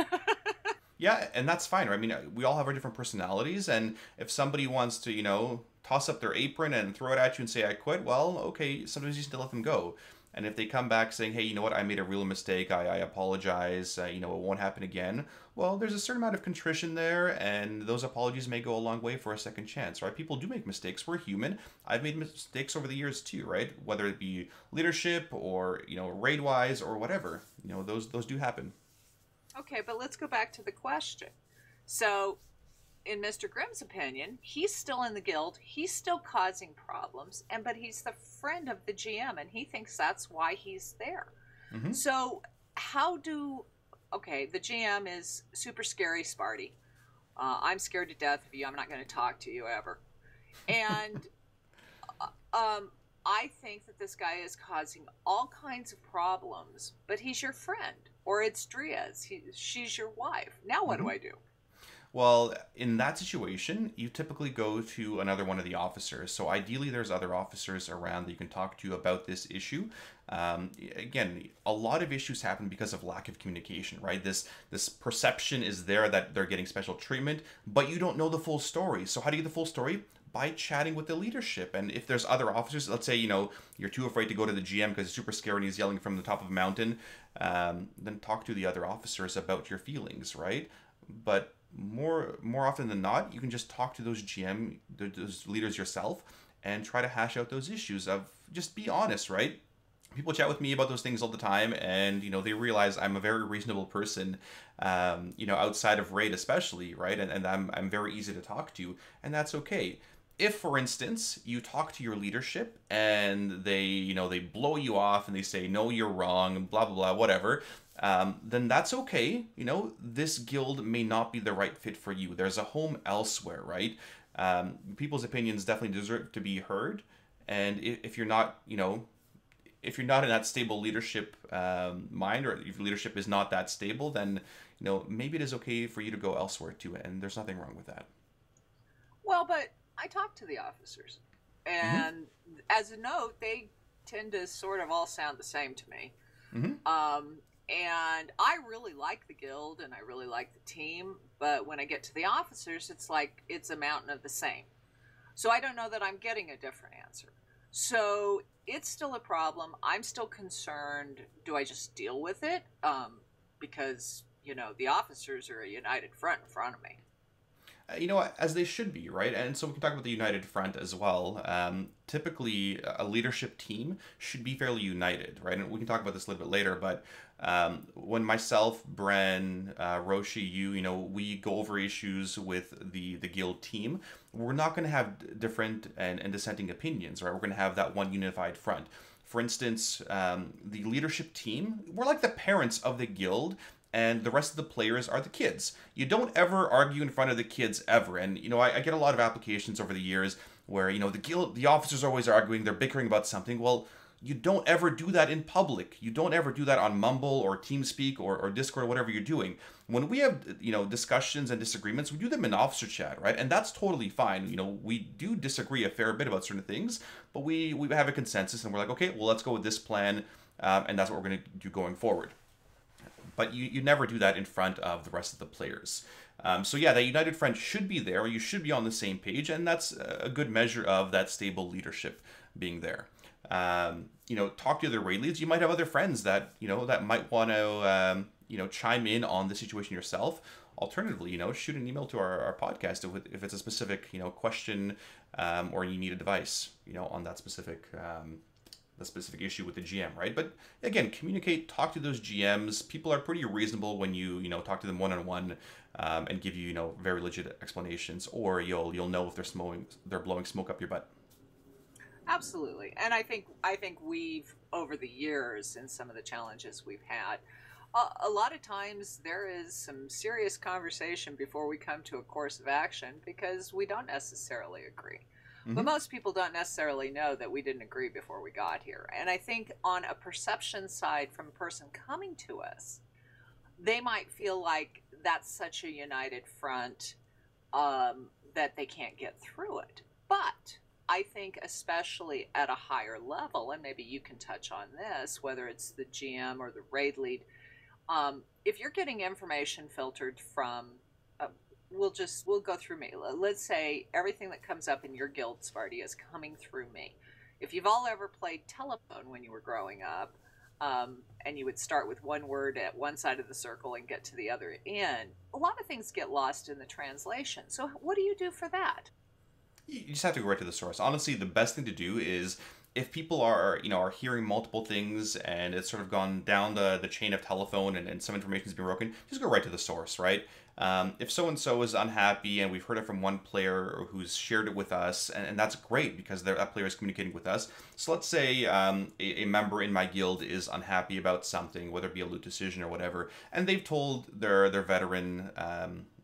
Yeah, and that's fine. I mean, we all have our different personalities, and if somebody wants to, toss up their apron and throw it at you and say, I quit, well, okay, sometimes you just need to let them go. And if they come back saying, hey, you know what, I made a real mistake, I apologize, it won't happen again, well, there's a certain amount of contrition there, and those apologies may go a long way for a second chance, right? People do make mistakes. We're human. I've made mistakes over the years too, right? Whether it be leadership or, raid-wise or whatever, those do happen.
Okay, but let's go back to the question. So, in Mr. Grimm's opinion, he's still in the guild, he's still causing problems, but he's the friend of the GM, and he thinks that's why he's there.
Mm-hmm.
So, the GM is super scary, Sparty. I'm scared to death of you, I'm not going to talk to you ever. And I think that this guy is causing all kinds of problems, but he's your friend. Or it's Dria's. She's your wife. Now what do I do?
Well, in that situation, you typically go to another one of the officers. So ideally, there's other officers around that you can talk to about this issue. Again, a lot of issues happen because of lack of communication, right? This perception is there that they're getting special treatment, but you don't know the full story. So how do you get the full story? By chatting with the leadership. And if there's other officers, let's say, you're too afraid to go to the GM because he's super scared and he's yelling from the top of a mountain, then talk to the other officers about your feelings, right? But more often than not, you can just talk to those those leaders yourself and try to hash out those issues of just be honest, right? People chat with me about those things all the time, and they realize I'm a very reasonable person, outside of raid especially, right? And I'm very easy to talk to, and that's okay. If, for instance, you talk to your leadership and they blow you off and they say, no, you're wrong, blah, blah, blah, whatever, then that's okay. This guild may not be the right fit for you. There's a home elsewhere, right? People's opinions definitely deserve to be heard. And if you're not, if you're not in that stable leadership mind, or if leadership is not that stable, then, maybe it is okay for you to go elsewhere too. And there's nothing wrong with that.
Well, but I talk to the officers, and as a note, they tend to sort of all sound the same to me.
Mm-hmm.
And I really like the guild, and I really like the team, but when I get to the officers, it's like it's a mountain of the same. So I don't know that I'm getting a different answer. So it's still a problem. I'm still concerned. Do I just deal with it? Because, the officers are a united front in front of me.
As they should be, right? And so we can talk about the united front as well. Typically, a leadership team should be fairly united, right? And we can talk about this a little bit later, but when myself, Bren, Roshi, we go over issues with the guild team, we're not going to have different and dissenting opinions, right? We're going to have that one unified front. For instance, the leadership team, we're like the parents of the guild, and the rest of the players are the kids. You don't ever argue in front of the kids ever. And, I get a lot of applications over the years where, the officers are always arguing, they're bickering about something. Well, you don't ever do that in public. You don't ever do that on Mumble or TeamSpeak or Discord or whatever you're doing. When we have, discussions and disagreements, we do them in officer chat, right? And that's totally fine. We do disagree a fair bit about certain things, but we have a consensus and we're like, okay, well, let's go with this plan. And that's what we're going to do going forward. But you never do that in front of the rest of the players. So yeah, that united front should be there. You should be on the same page, and that's a good measure of that stable leadership being there. talk to other raid leads. You might have other friends that, that might want to, chime in on the situation yourself. Alternatively, shoot an email to our podcast if it's a specific, question, or you need advice, on that specific, the specific issue with the GM, right? But again, communicate, talk to those GMs. People are pretty reasonable when you talk to them one-on-one, and give you, very legit explanations, or you'll know if they're blowing smoke up your butt.
Absolutely. And I think we've, over the years, and some of the challenges we've had, a lot of times there is some serious conversation before we come to a course of action because we don't necessarily agree. But most people don't necessarily know that we didn't agree before we got here. And I think on a perception side from a person coming to us, they might feel like that's such a united front, that they can't get through it. But I think especially at a higher level, and maybe you can touch on this, whether it's the GM or the raid lead, if you're getting information filtered from, we'll go through me. Let's say everything that comes up in your guild, Sparty, is coming through me. If you've all ever played telephone when you were growing up, and you would start with one word at one side of the circle and get to the other end, a lot of things get lost in the translation. So what do you do for that?
You just have to go right to the source. Honestly, the best thing to do is, if people are hearing multiple things and it's sort of gone down the chain of telephone, and some information's been broken, just go right to the source, right? If so-and-so is unhappy and we've heard it from one player who's shared it with us, and that's great because that player is communicating with us. So let's say a member in my guild is unhappy about something, whether it be a loot decision or whatever, and they've told their veteran,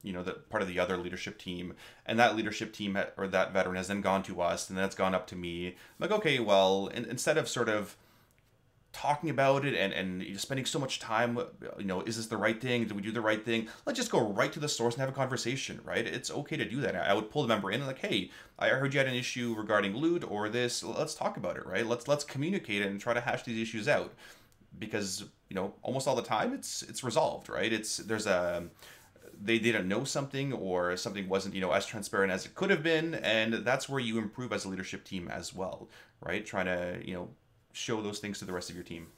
that part of the other leadership team, and that leadership team or that veteran has then gone to us, and then it's gone up to me. I'm like, okay, well, instead of sort of talking about it and spending so much time, is this the right thing? Did we do the right thing? Let's just go right to the source and have a conversation, right? It's okay to do that. I would pull the member in and like, hey, I heard you had an issue regarding loot or this. Let's talk about it, right? Let's communicate and try to hash these issues out, because almost all the time it's resolved, right? They didn't know something, or something wasn't as transparent as it could have been, and that's where you improve as a leadership team as well, right? Trying to show those things to the rest of your team.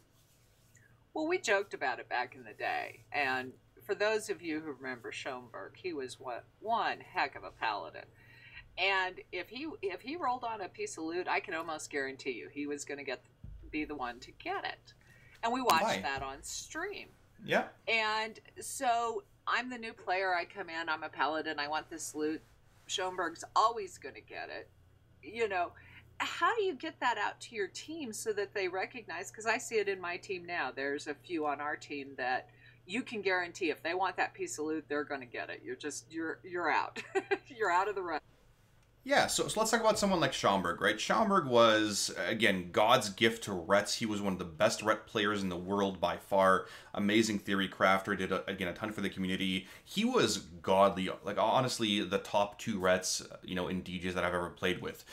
Well, we joked about it back in the day, and for those of you who remember Schoenberg, he was one heck of a paladin. And if he rolled on a piece of loot, I can almost guarantee you he was going to be the one to get it. And we watched that on stream.
Yeah.
And so I'm the new player. I come in, I'm a paladin, I want this loot. Schoenberg's always going to get it. How do you get that out to your team so that they recognize? Because I see it in my team now. There's a few on our team that you can guarantee if they want that piece of loot, they're going to get it. You're out. You're out of the run.
Yeah, so let's talk about someone like Schomburg, right? Schomburg was, again, God's gift to Rets. He was one of the best Ret players in the world by far. Amazing theory crafter, did, a ton for the community. He was godly, like honestly, the top 2 Rets, in DJs that I've ever played with.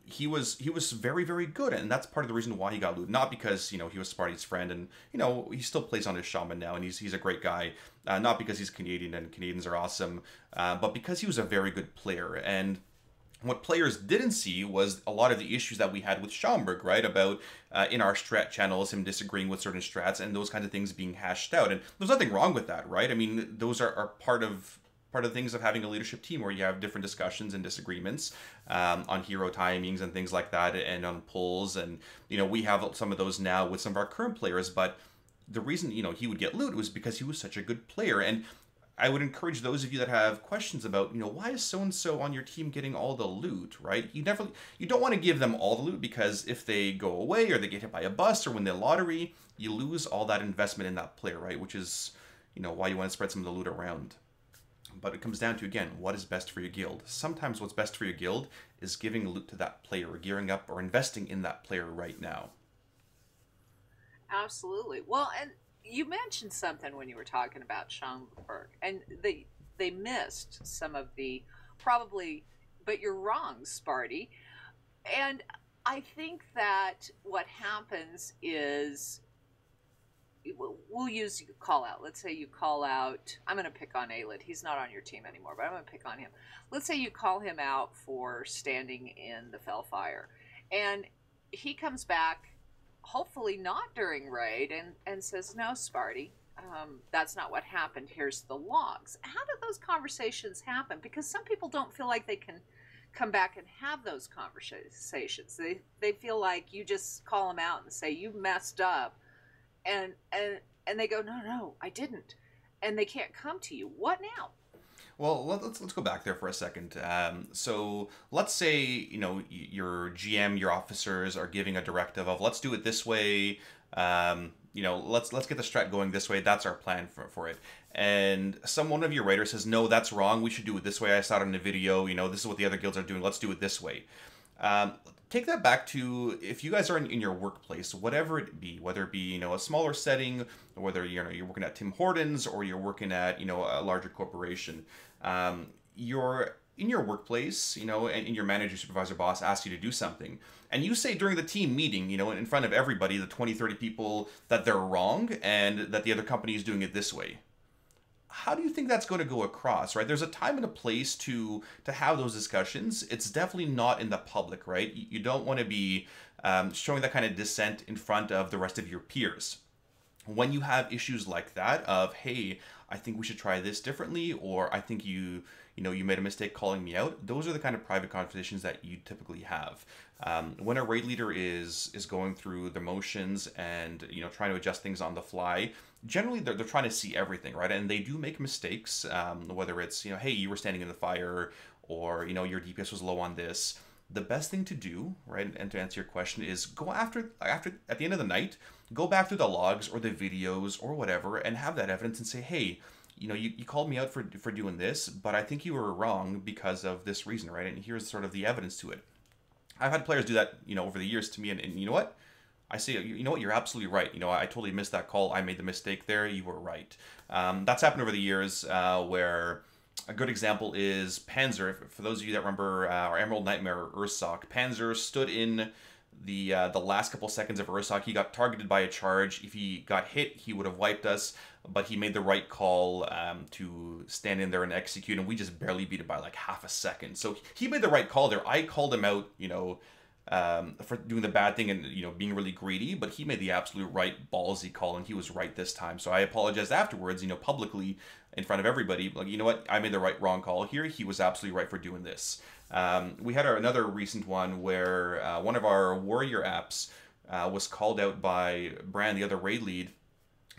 He was very, very good, and that's part of the reason why he got loot. Not because, he was Sparty's friend, and, he still plays on his shaman now, and he's a great guy. Not because he's Canadian, and Canadians are awesome, but because he was a very good player. And what players didn't see was a lot of the issues that we had with Schomburg, right? About in our strat channels, him disagreeing with certain strats and those kinds of things being hashed out. And there's nothing wrong with that, right? I mean, those are part of things of having a leadership team, where you have different discussions and disagreements on hero timings and things like that, and on pulls. And, we have some of those now with some of our current players, but the reason, he would get loot was because he was such a good player. And I would encourage those of you that have questions about, why is so-and-so on your team getting all the loot, right? You don't want to give them all the loot, because if they go away or they get hit by a bus or win the lottery, you lose all that investment in that player, right? Which is, why you want to spread some of the loot around. But it comes down to, again, what is best for your guild. Sometimes what's best for your guild is giving loot to that player, or gearing up or investing in that player right now.
Absolutely. Well, and you mentioned something when you were talking about Schomburg, and they missed some of the probably, but you're wrong, Sparty. And I think that what happens is, we'll use call out. Let's say you call out, I'm going to pick on Aelid. He's not on your team anymore, but I'm going to pick on him. Let's say you call him out for standing in the Fellfire. And he comes back, hopefully not during raid, and says, "No, Sparty, that's not what happened. Here's the logs." How do those conversations happen? Because some people don't feel like they can come back and have those conversations. They feel like you just call them out and say you messed up, and they go, "No, no, I didn't," and they can't come to you. What now?
Well, let's go back there for a second. So let's say your GM, your officers are giving a directive of let's do it this way. Let's get the strat going this way. That's our plan for it. And one of your raiders says, no, that's wrong. We should do it this way. I saw it in the video. This is what the other guilds are doing. Let's do it this way. Take that back to if you guys are in your workplace, whatever it be, whether it be a smaller setting, or whether you're working at Tim Hortons or you're working at a larger corporation, you're in your workplace, and your manager, supervisor, boss asks you to do something, and you say during the team meeting, in front of everybody, the 20, 30 people, that they're wrong and that the other company is doing it this way. How do you think that's going to go across, right? There's a time and a place to have those discussions. It's definitely not in the public, right? You don't want to be showing that kind of dissent in front of the rest of your peers. When you have issues like that of, hey, I think we should try this differently, or I think you made a mistake calling me out, those are the kind of private conversations that you typically have. When a raid leader is going through the motions and trying to adjust things on the fly, generally they're trying to see everything, right? And they do make mistakes, whether it's hey, you were standing in the fire, or your DPS was low on this. The best thing to do, right, and to answer your question, is go after at the end of the night, go back through the logs or the videos or whatever, and have that evidence and say, hey, you called me out for doing this, but I think you were wrong because of this reason, right? And here's sort of the evidence to it. I've had players do that, over the years to me, and you know what? I say, you know what, you're absolutely right. I totally missed that call. I made the mistake there. You were right. That's happened over the years, where a good example is Panzer. For those of you that remember our Emerald Nightmare Ursoc, Panzer stood in the last couple seconds of Ursoc. He got targeted by a charge. If he got hit, he would have wiped us, but he made the right call to stand in there and execute, and we just barely beat it by like half a second. So he made the right call there. I called him out, for doing the bad thing and being really greedy, but he made the absolute right ballsy call, and he was right this time. So I apologized afterwards, publicly in front of everybody, like, you know what, I made the wrong call here. He was absolutely right for doing this. We had another recent one where one of our warrior apps was called out by Brand, the other raid lead,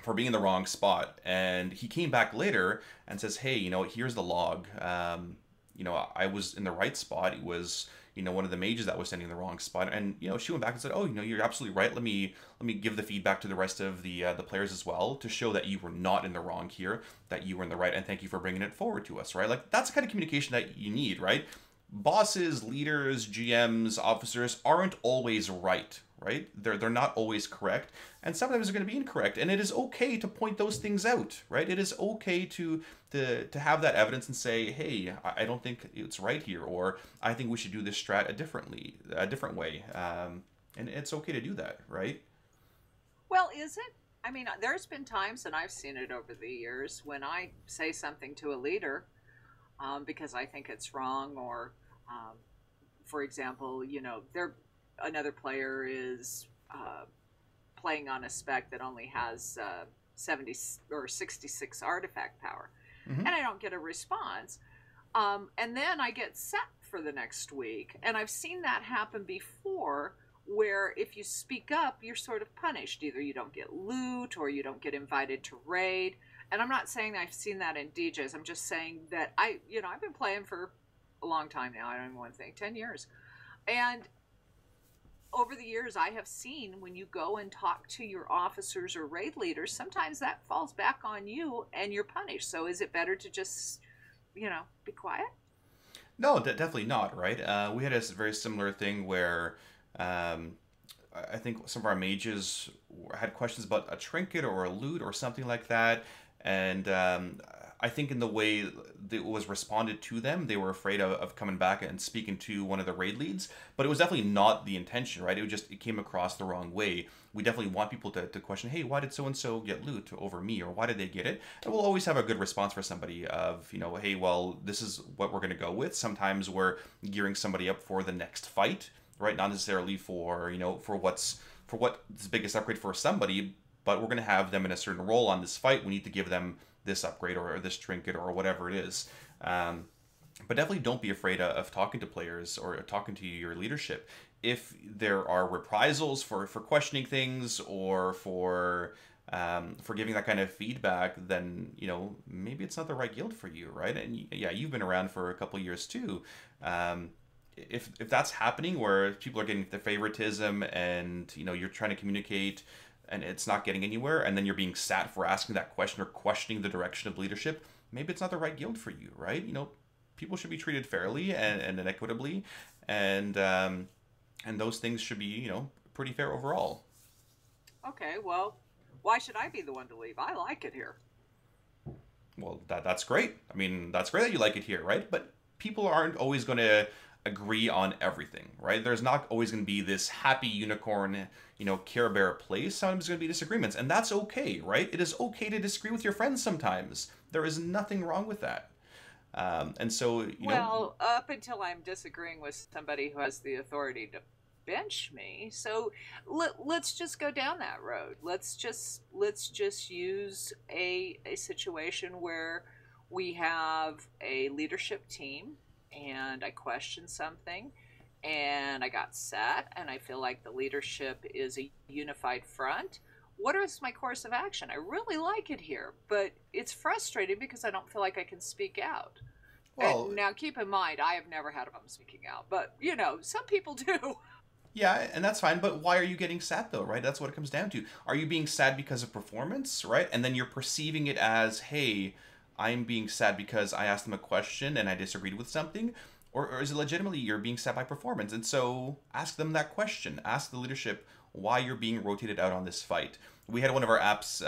for being in the wrong spot, and he came back later and says, hey, here's the log. I was in the right spot. It was one of the mages that was standing in the wrong spot, and she went back and said, oh, you're absolutely right. Let me give the feedback to the rest of the players as well, to show that you were not in the wrong here, that you were in the right, and thank you for bringing it forward to us, right? Like, that's the kind of communication that you need, right? Bosses, leaders, GMs, officers aren't always right? They're not always correct, and sometimes they're going to be incorrect, and it is okay to point those things out, right? It is okay to have that evidence and say, hey, I don't think it's right here, or I think we should do this strat a different way, and it's okay to do that, right?
Well, is it? I mean, there's been times, and I've seen it over the years, when I say something to a leader because I think it's wrong, or for example, another player is playing on a spec that only has 70 or 66 artifact power, and I don't get a response, and then I get set for the next week. And I've seen that happen before, where if you speak up, you're sort of punished. Either you don't get loot, or you don't get invited to raid. And I'm not saying I've seen that in DJs. I'm just saying that I've been playing for a long time now. I don't even want to think, 10 years. And over the years, I have seen when you go and talk to your officers or raid leaders, sometimes that falls back on you and you're punished. So is it better to just, be quiet?
No, definitely not, right? We had a very similar thing where I think some of our mages had questions about a trinket or a loot or something like that. And I think in the way that it was responded to them, they were afraid of coming back and speaking to one of the raid leads. But it was definitely not the intention, right? It came across the wrong way. We definitely want people to question, hey, why did so-and-so get loot over me? Or why did they get it? And we'll always have a good response for somebody of, hey, well, this is what we're going to go with. Sometimes we're gearing somebody up for the next fight. right? Not necessarily for, for what's the biggest upgrade for somebody, but we're going to have them in a certain role on this fight. We need to give them this upgrade or this trinket or whatever it is. But definitely don't be afraid of talking to players or talking to your leadership. If there are reprisals for questioning things or for giving that kind of feedback, then maybe it's not the right guild for you, right? And yeah, you've been around for a couple of years too. If that's happening, where people are getting the favoritism, and you're trying to communicate, and it's not getting anywhere, and then you're being sat for asking that question or questioning the direction of leadership, maybe it's not the right guild for you, right? People should be treated fairly and equitably, and those things should be pretty fair overall.
Okay, well, why should I be the one to leave? I like it here.
Well, that's great. I mean, that's great that you like it here, right? But people aren't always going to agree on everything, right? There's not always going to be this happy unicorn, Care Bear place. Sometimes there's going to be disagreements, and that's okay, right? It is okay to disagree with your friends sometimes. There is nothing wrong with that. And so,
well, up until I'm disagreeing with somebody who has the authority to bench me, so let's just go down that road. Let's just use a situation where we have a leadership team, and I question something, and I got set, and I feel like the leadership is a unified front. What is my course of action? I really like it here, but it's frustrating because I don't feel like I can speak out.
well,
And now keep in mind, I have never had a problem speaking out, but some people do.
yeah, and that's fine, but why are you getting sad though, right? That's what it comes down to. Are you being sad because of performance, right? And then you're perceiving it as, hey, I'm being sad because I asked them a question and I disagreed with something? Or is it legitimately you're being sad by performance? And so ask them that question. Ask the leadership why you're being rotated out on this fight. We had one of our apps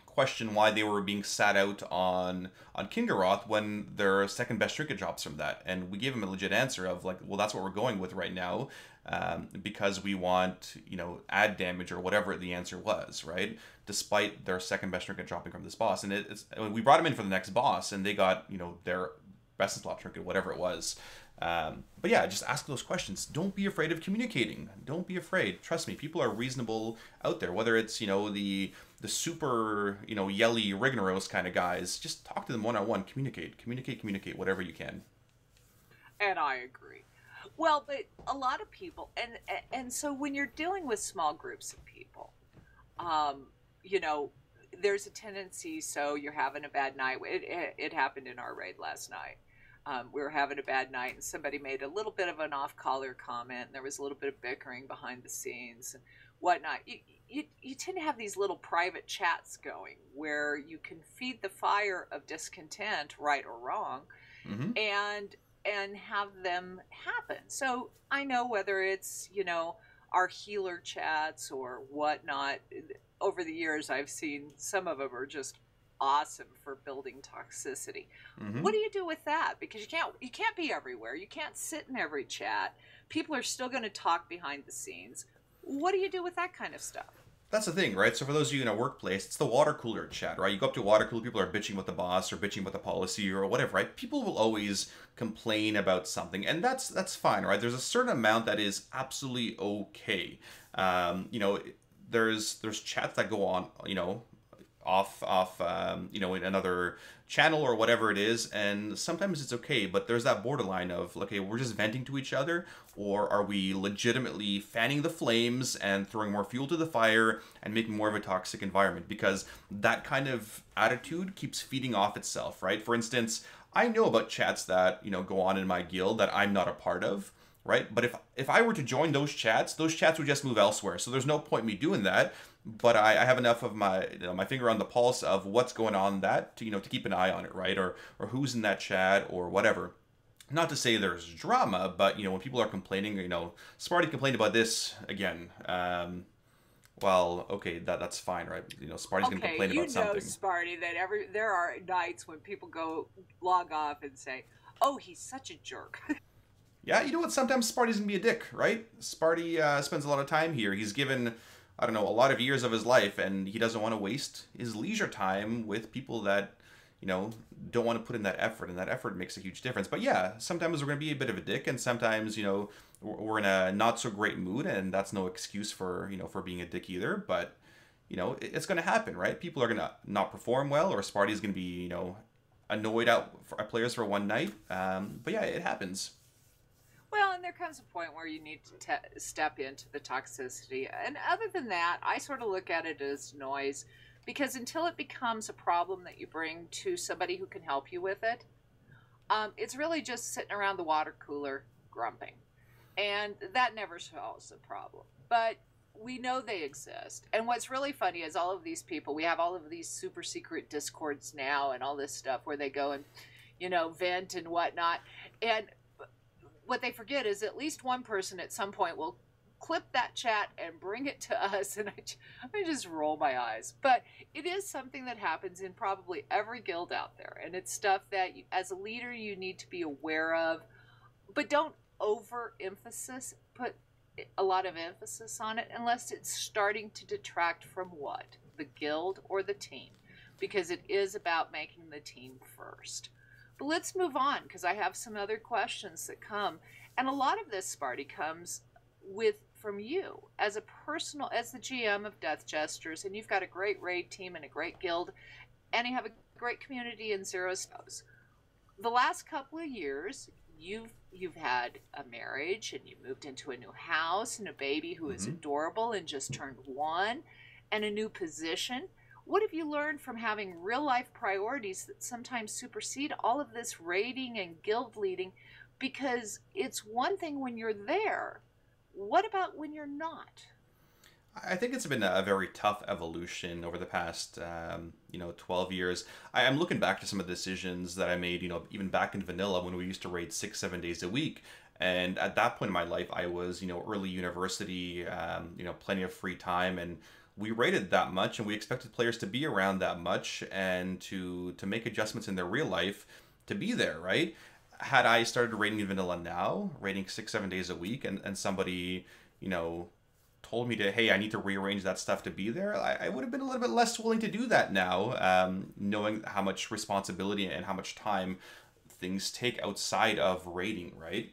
question why they were being sat out on Kingaroth when their second best trinket drops from that, and we gave them a legit answer of like, well, that's what we're going with right now, because we want add damage or whatever the answer was, right? Despite their second best trinket dropping from this boss, and we brought them in for the next boss, and they got their best in slot trinket, whatever it was. But yeah, just ask those questions. Don't be afraid of communicating. Don't be afraid. Trust me, people are reasonable out there. Whether it's the super yelly rignaros kind of guys, just talk to them one-on-one. Communicate whatever you can.
And I agree. Well, but a lot of people, and so when you're dealing with small groups of people, you know, there's a tendency. So you're having a bad night. It happened in our raid last night. We were having a bad night, and somebody made a little bit of an off-color comment, and there was a little bit of bickering behind the scenes and whatnot. You tend to have these little private chats going where you can feed the fire of discontent, right or wrong,
Mm-hmm.
and have them happen. So I know whether it's our healer chats or whatnot. Over the years, I've seen some of them are just awesome for building toxicity.
Mm-hmm.
What do you do with that? Because you can't be everywhere. You can't sit in every chat. People are still going to talk behind the scenes. What do you do with that kind of stuff?
That's the thing, right? So for those of you in a workplace, it's the water cooler chat, right? You go up to a water cooler, people are bitching with the boss or bitching with the policy or whatever, right? People will always complain about something, and that's fine, right? There's a certain amount that is absolutely okay. There's chats that go on, off in another channel or whatever it is, and sometimes it's okay, but there's that borderline of, okay, we're just venting to each other, or are we legitimately fanning the flames and throwing more fuel to the fire and making more of a toxic environment? Because that kind of attitude keeps feeding off itself, right? For instance, I know about chats that go on in my guild that I'm not a part of, right? But if I were to join those chats would just move elsewhere. So there's no point in me doing that. But I have enough of my my finger on the pulse of what's going on that to keep an eye on it, right? Or who's in that chat or whatever. Not to say there's drama, but when people are complaining, Sparty complained about this again. Well, okay, that's fine, right? Sparty's gonna complain about something.
Sparty, that there are nights when people log off and say, "Oh, he's such a jerk."
Yeah, you know what? Sometimes Sparty's gonna be a dick, right? Sparty spends a lot of time here. He's given, I don't know, a lot of years of his life, and he doesn't want to waste his leisure time with people that, don't want to put in that effort, and that effort makes a huge difference. But yeah, sometimes we're going to be a bit of a dick, and sometimes, we're in a not so great mood, and that's no excuse for, for being a dick either. But it's going to happen, right? People are going to not perform well, or Sparty's going to be, annoyed at players for one night. But yeah, it happens.
Well, and there comes a point where you need to step into the toxicity. And other than that, I sort of look at it as noise, because until it becomes a problem that you bring to somebody who can help you with it, it's really just sitting around the water cooler grumping. And that never solves the problem. But we know they exist. And what's really funny is all of these people, we have all of these super secret discords now and all this stuff where they go and, vent and whatnot. And what they forget is at least one person at some point will clip that chat and bring it to us, and I just roll my eyes. But it is something that happens in probably every guild out there, and it's stuff that you, as a leader, you need to be aware of, but don't put a lot of emphasis on it unless it's starting to detract from what? The guild or the team, because it is about making the team first. But let's move on, because I have some other questions that come. And a lot of this, Sparty, comes from you as the GM of Death Jesters, and you've got a great raid team and a great guild, and you have a great community in Zero Snows. The last couple of years, you've had a marriage, and you moved into a new house, and a baby who is adorable and just turned 1, and a new position. What have you learned from having real-life priorities that sometimes supersede all of this raiding and guild leading? Because it's one thing when you're there. What about when you're not?
I think it's been a very tough evolution over the past, 12 years. I'm looking back to some of the decisions that I made, even back in vanilla when we used to raid 6-7 days a week. And at that point in my life, I was, early university, plenty of free time, and we rated that much, and we expected players to be around that much and to make adjustments in their real life to be there, right? Had I started rating in vanilla now, rating 6-7 days a week, and somebody, told me hey, I need to rearrange that stuff to be there, I would have been a little bit less willing to do that now, knowing how much responsibility and how much time things take outside of rating, right?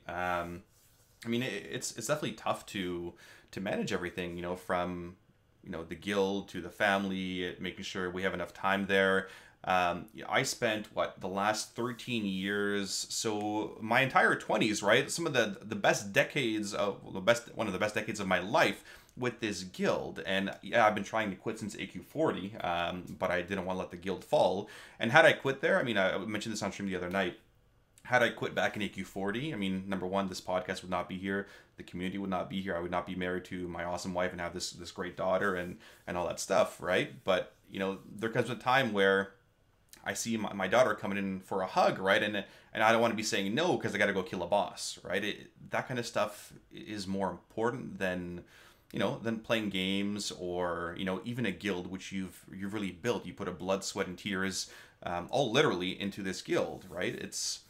It's definitely tough to manage everything, from the guild to the family, making sure we have enough time there. I spent the last 13 years, so my entire 20s, right? Some of the best decades one of the best decades of my life with this guild. And yeah, I've been trying to quit since AQ40, but I didn't want to let the guild fall. And had I quit there, I mentioned this on stream the other night. Had I quit back in AQ40, number one, this podcast would not be here. The community would not be here. I would not be married to my awesome wife and have this great daughter and all that stuff, right? But, there comes a time where I see my daughter coming in for a hug, right? And I don't want to be saying no because I got to go kill a boss, right? That kind of stuff is more important than playing games or, even a guild, which you've really built. You put a blood, sweat, and tears, all literally into this guild, right? It's,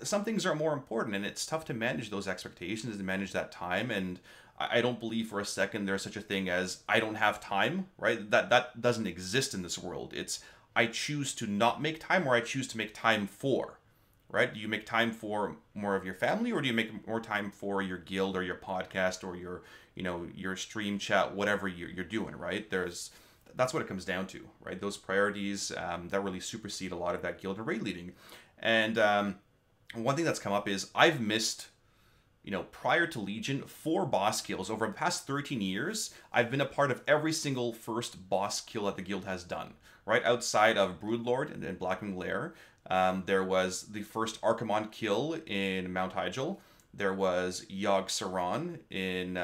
some things are more important, and it's tough to manage those expectations and manage that time. And I don't believe for a second there's such a thing as I don't have time, right? That doesn't exist in this world. It's I choose to not make time, or I choose to make time for, right? Do you make time for more of your family, or do you make more time for your guild or your podcast or your stream chat, whatever you're doing, right? That's what it comes down to, right? Those priorities that really supersede a lot of that guild and raid leading. And one thing that's come up is I've missed, prior to Legion, 4 boss kills. Over the past 13 years, I've been a part of every single first boss kill that the guild has done, right? Outside of Broodlord and Blackwing Lair, there was the first Archimon kill in Mount Hyjal. There was Yogg Saron in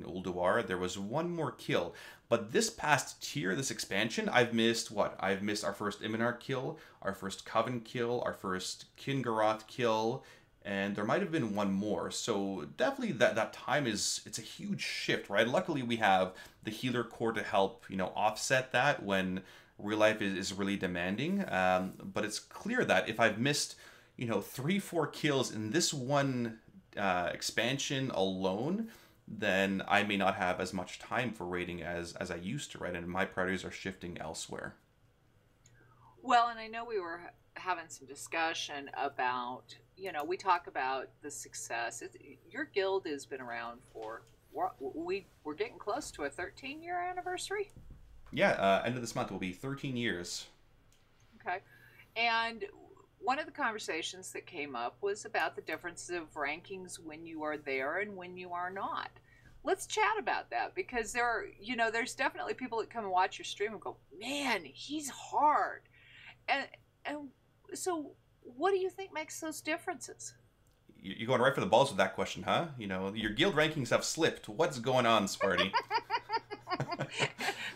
Ulduar. There was one more kill. But this past tier, this expansion, I've missed what? I've missed our first Iminar kill, our first Coven kill, our first Kingaroth kill, and there might have been one more. So definitely that time it's a huge shift, right? Luckily we have the healer core to help, offset that when real life is really demanding. But it's clear that if I've missed, 3-4 kills in this one expansion alone, then I may not have as much time for raiding as I used to, right? And my priorities are shifting elsewhere.
Well, and I know we were having some discussion about, we talk about the success. Your guild has been around for, we're getting close to a 13-year anniversary.
Yeah, end of this month will be 13 years.
Okay. And one of the conversations that came up was about the differences of rankings when you are there and when you are not. Let's chat about that because there's definitely people that come and watch your stream and go, man, he's hard. And and so what do you think makes those differences?
You're going right for the balls with that question, huh? Your guild rankings have slipped. What's going on, Sparty?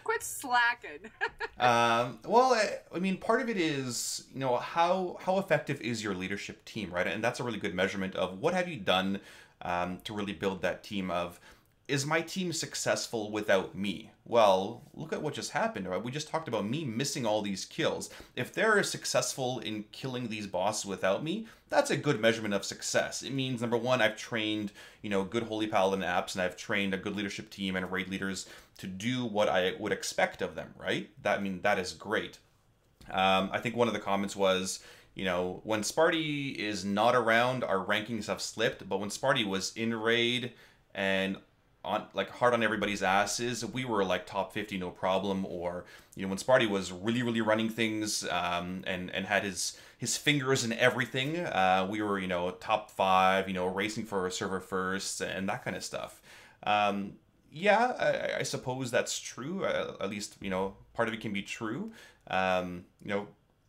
Quit slacking.
Well, I mean, part of it is, how effective is your leadership team, right? And that's a really good measurement of what have you done to really build that team of, is my team successful without me? Well, look at what just happened, right? We just talked about me missing all these kills. If they're successful in killing these bosses without me, that's a good measurement of success. It means, number one, I've trained, good Holy Paladin apps, and I've trained a good leadership team and raid leaders to do what I would expect of them, right? That is great. I think one of the comments was, when Sparty is not around, our rankings have slipped, but when Sparty was in raid and on hard on everybody's asses, we were like top 50 no problem. Or when Sparty was really running things and had his fingers in everything, we were top 5, racing for server first and that kind of stuff. Yeah, I suppose that's true. At least part of it can be true.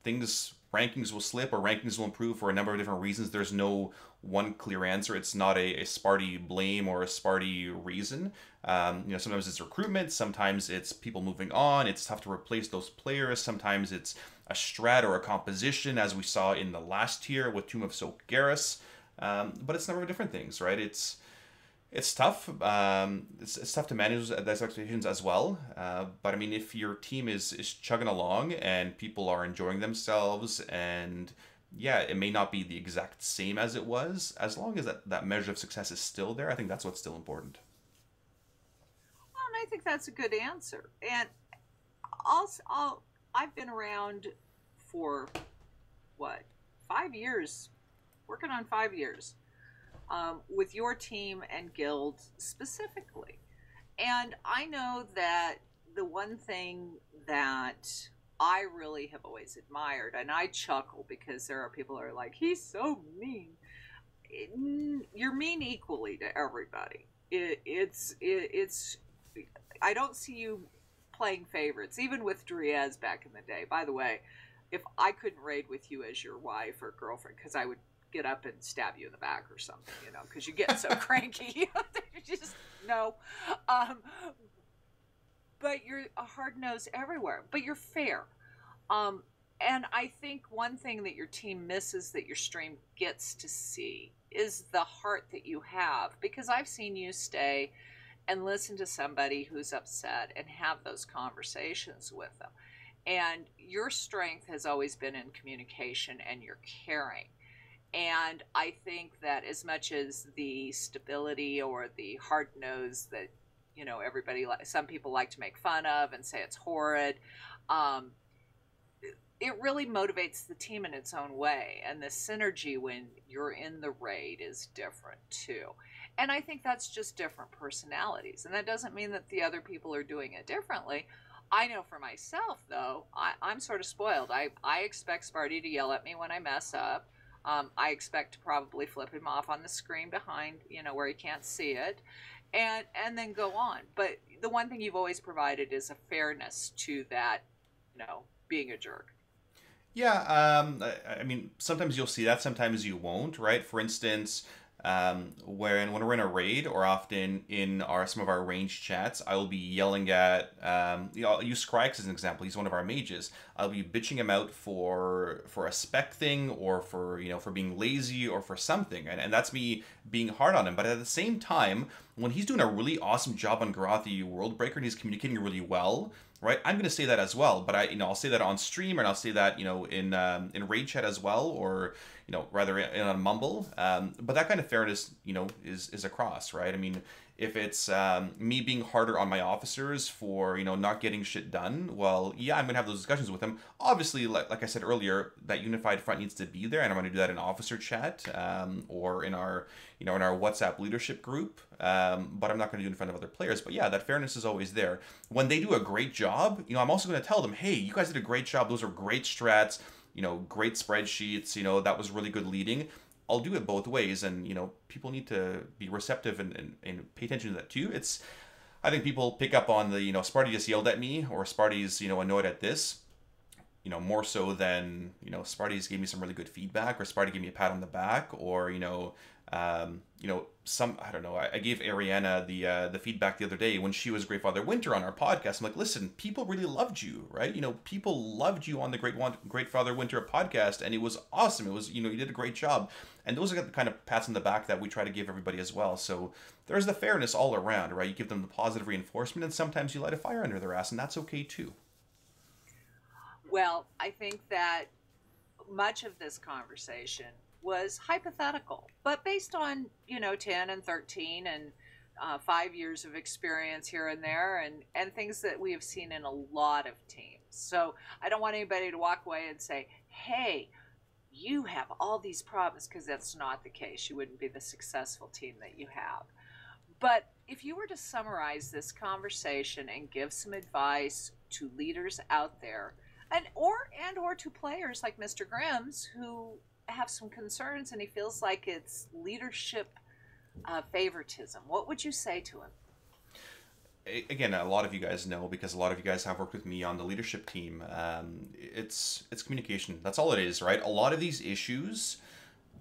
Things rankings will slip or rankings will improve for a number of different reasons. There's no one clear answer. It's not a Sparty blame or a Sparty reason. Sometimes it's recruitment. Sometimes it's people moving on. It's tough to replace those players. Sometimes it's a strat or a composition, as we saw in the last tier with Tomb of Soak Garrus. But it's a number of different things, right? It's tough. It's tough to manage those expectations as well. But I mean, if your team is chugging along and people are enjoying themselves, and yeah, it may not be the exact same as it was, as long as that measure of success is still there, I think that's what's still important.
Well, and I think that's a good answer. And I've been around for what, 5 years, working on 5 years. With your team and guild specifically. And I know that the one thing that I really have always admired, and I chuckle because there are people who are like, he's so mean. You're mean equally to everybody. I don't see you playing favorites, even with Driez back in the day. By the way, if I couldn't raid with you as your wife or girlfriend, because I would get up and stab you in the back or something, because you get so cranky. Just no. But you're a hard nose everywhere. But you're fair. And I think one thing that your team misses that your stream gets to see is the heart that you have. Because I've seen you stay and listen to somebody who's upset and have those conversations with them. And your strength has always been in communication and your caring. And I think that as much as the stability or the hard nose that, some people like to make fun of and say it's horrid, it really motivates the team in its own way. And the synergy when you're in the raid is different too. And I think that's just different personalities. And that doesn't mean that the other people are doing it differently. I know for myself, though, I'm sort of spoiled. I expect Sparty to yell at me when I mess up. I expect to probably flip him off on the screen behind, where he can't see it, and then go on. But the one thing you've always provided is a fairness to that, being a jerk.
Yeah, I mean, sometimes you'll see that, sometimes you won't, right? For instance, when we're in a raid, or often in some of our ranged chats, I will be yelling at I'll use Scryx as an example. He's one of our mages. I'll be bitching him out for a spec thing, or for for being lazy, or for something, and that's me being hard on him. But at the same time, when he's doing a really awesome job on Garathi Worldbreaker and he's communicating really well, right, I'm going to say that as well. But I'll say that on stream, and I'll say that in raid chat as well, or rather in a mumble. But that kind of fairness, is across, right? I mean, If it's me being harder on my officers for, not getting shit done, well, yeah, I'm going to have those discussions with them. Obviously, like I said earlier, that unified front needs to be there, and I'm going to do that in officer chat or in our, in our WhatsApp leadership group, but I'm not going to do it in front of other players. But yeah, that fairness is always there. When they do a great job, I'm also going to tell them, hey, you guys did a great job. Those are great strats, great spreadsheets, that was really good leading. I'll do it both ways, and people need to be receptive and pay attention to that too. I think people pick up on the Sparty just yelled at me, or Sparty's annoyed at this, more so than Sparty's gave me some really good feedback, or Sparty gave me a pat on the back, or I don't know. I gave Ariana the feedback the other day when she was Great Father Winter on our podcast. I'm like, listen, people really loved you, right? People loved you on the Great Father Winter podcast, and it was awesome. It was, you did a great job. And those are the kind of pats on the back that we try to give everybody as well. So there's the fairness all around, right? You give them the positive reinforcement, and sometimes you light a fire under their ass, and that's okay too.
Well, I think that much of this conversation was hypothetical, but based on 10 and 13 and 5 years of experience here and there, and things that we have seen in a lot of teams. So I don't want anybody to walk away and say, hey, you have all these problems, because that's not the case. You wouldn't be the successful team that you have. But if you were to summarize this conversation and give some advice to leaders out there, and or to players like Mr. Grimm's who have some concerns and he feels like it's leadership favoritism, what would you say to him?
Again, a lot of you guys know, because a lot of you guys have worked with me on the leadership team. It's communication. That's all it is, right? A lot of these issues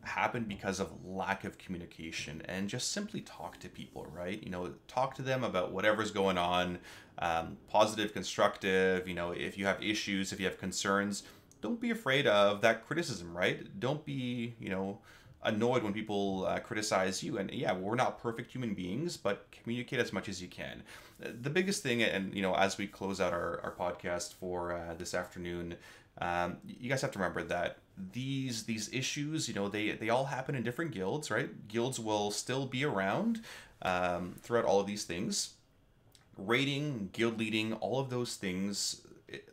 happen because of lack of communication, and just simply talk to people, right? Talk to them about whatever's going on, positive, constructive. If you have issues, if you have concerns, don't be afraid of that criticism, right? Don't be, annoyed when people criticize you. And yeah, we're not perfect human beings, but communicate as much as you can. The biggest thing, and as we close out our podcast for this afternoon, you guys have to remember that these issues, they all happen in different guilds, right? Guilds will still be around throughout all of these things. Raiding, guild leading, all of those things,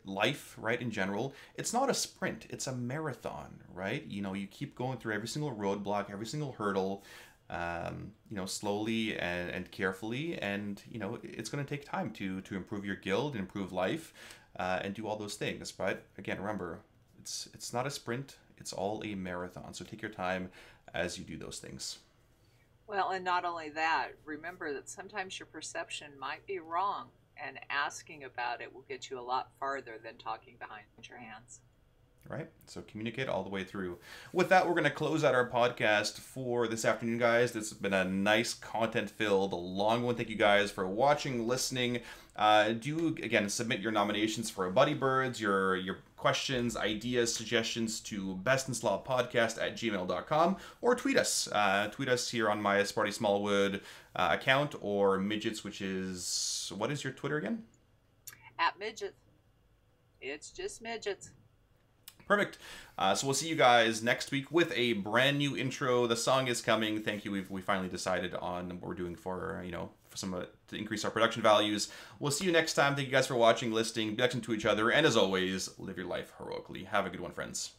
life, right, in general, it's not a sprint, it's a marathon, right? You keep going through every single roadblock, every single hurdle, slowly and carefully, and it's going to take time to improve your guild, improve life, and do all those things. But again, remember, it's not a sprint, it's all a marathon. So take your time as you do those things.
Well, and not only that, remember that sometimes your perception might be wrong, and asking about it will get you a lot farther than talking behind your hands.
Right? So communicate all the way through. With that, we're going to close out our podcast for this afternoon, guys. This has been a nice, content-filled, long one. Thank you guys for watching, listening. Do, again, submit your nominations for Buddy Birds, your questions, ideas, suggestions to bestinslawpodcast@gmail.com, or tweet us. Tweet us here on my Sparty Smallwood account, or Midgettes, which is... What is your Twitter again?
@Midget. It's just Midgettes.
Perfect. So we'll see you guys next week with a brand new intro. The song is coming. Thank you. We finally decided on what we're doing for, for some to increase our production values. We'll see you next time. Thank you guys for watching, listening, be excellent to each other, and as always, live your life heroically. Have a good one, friends.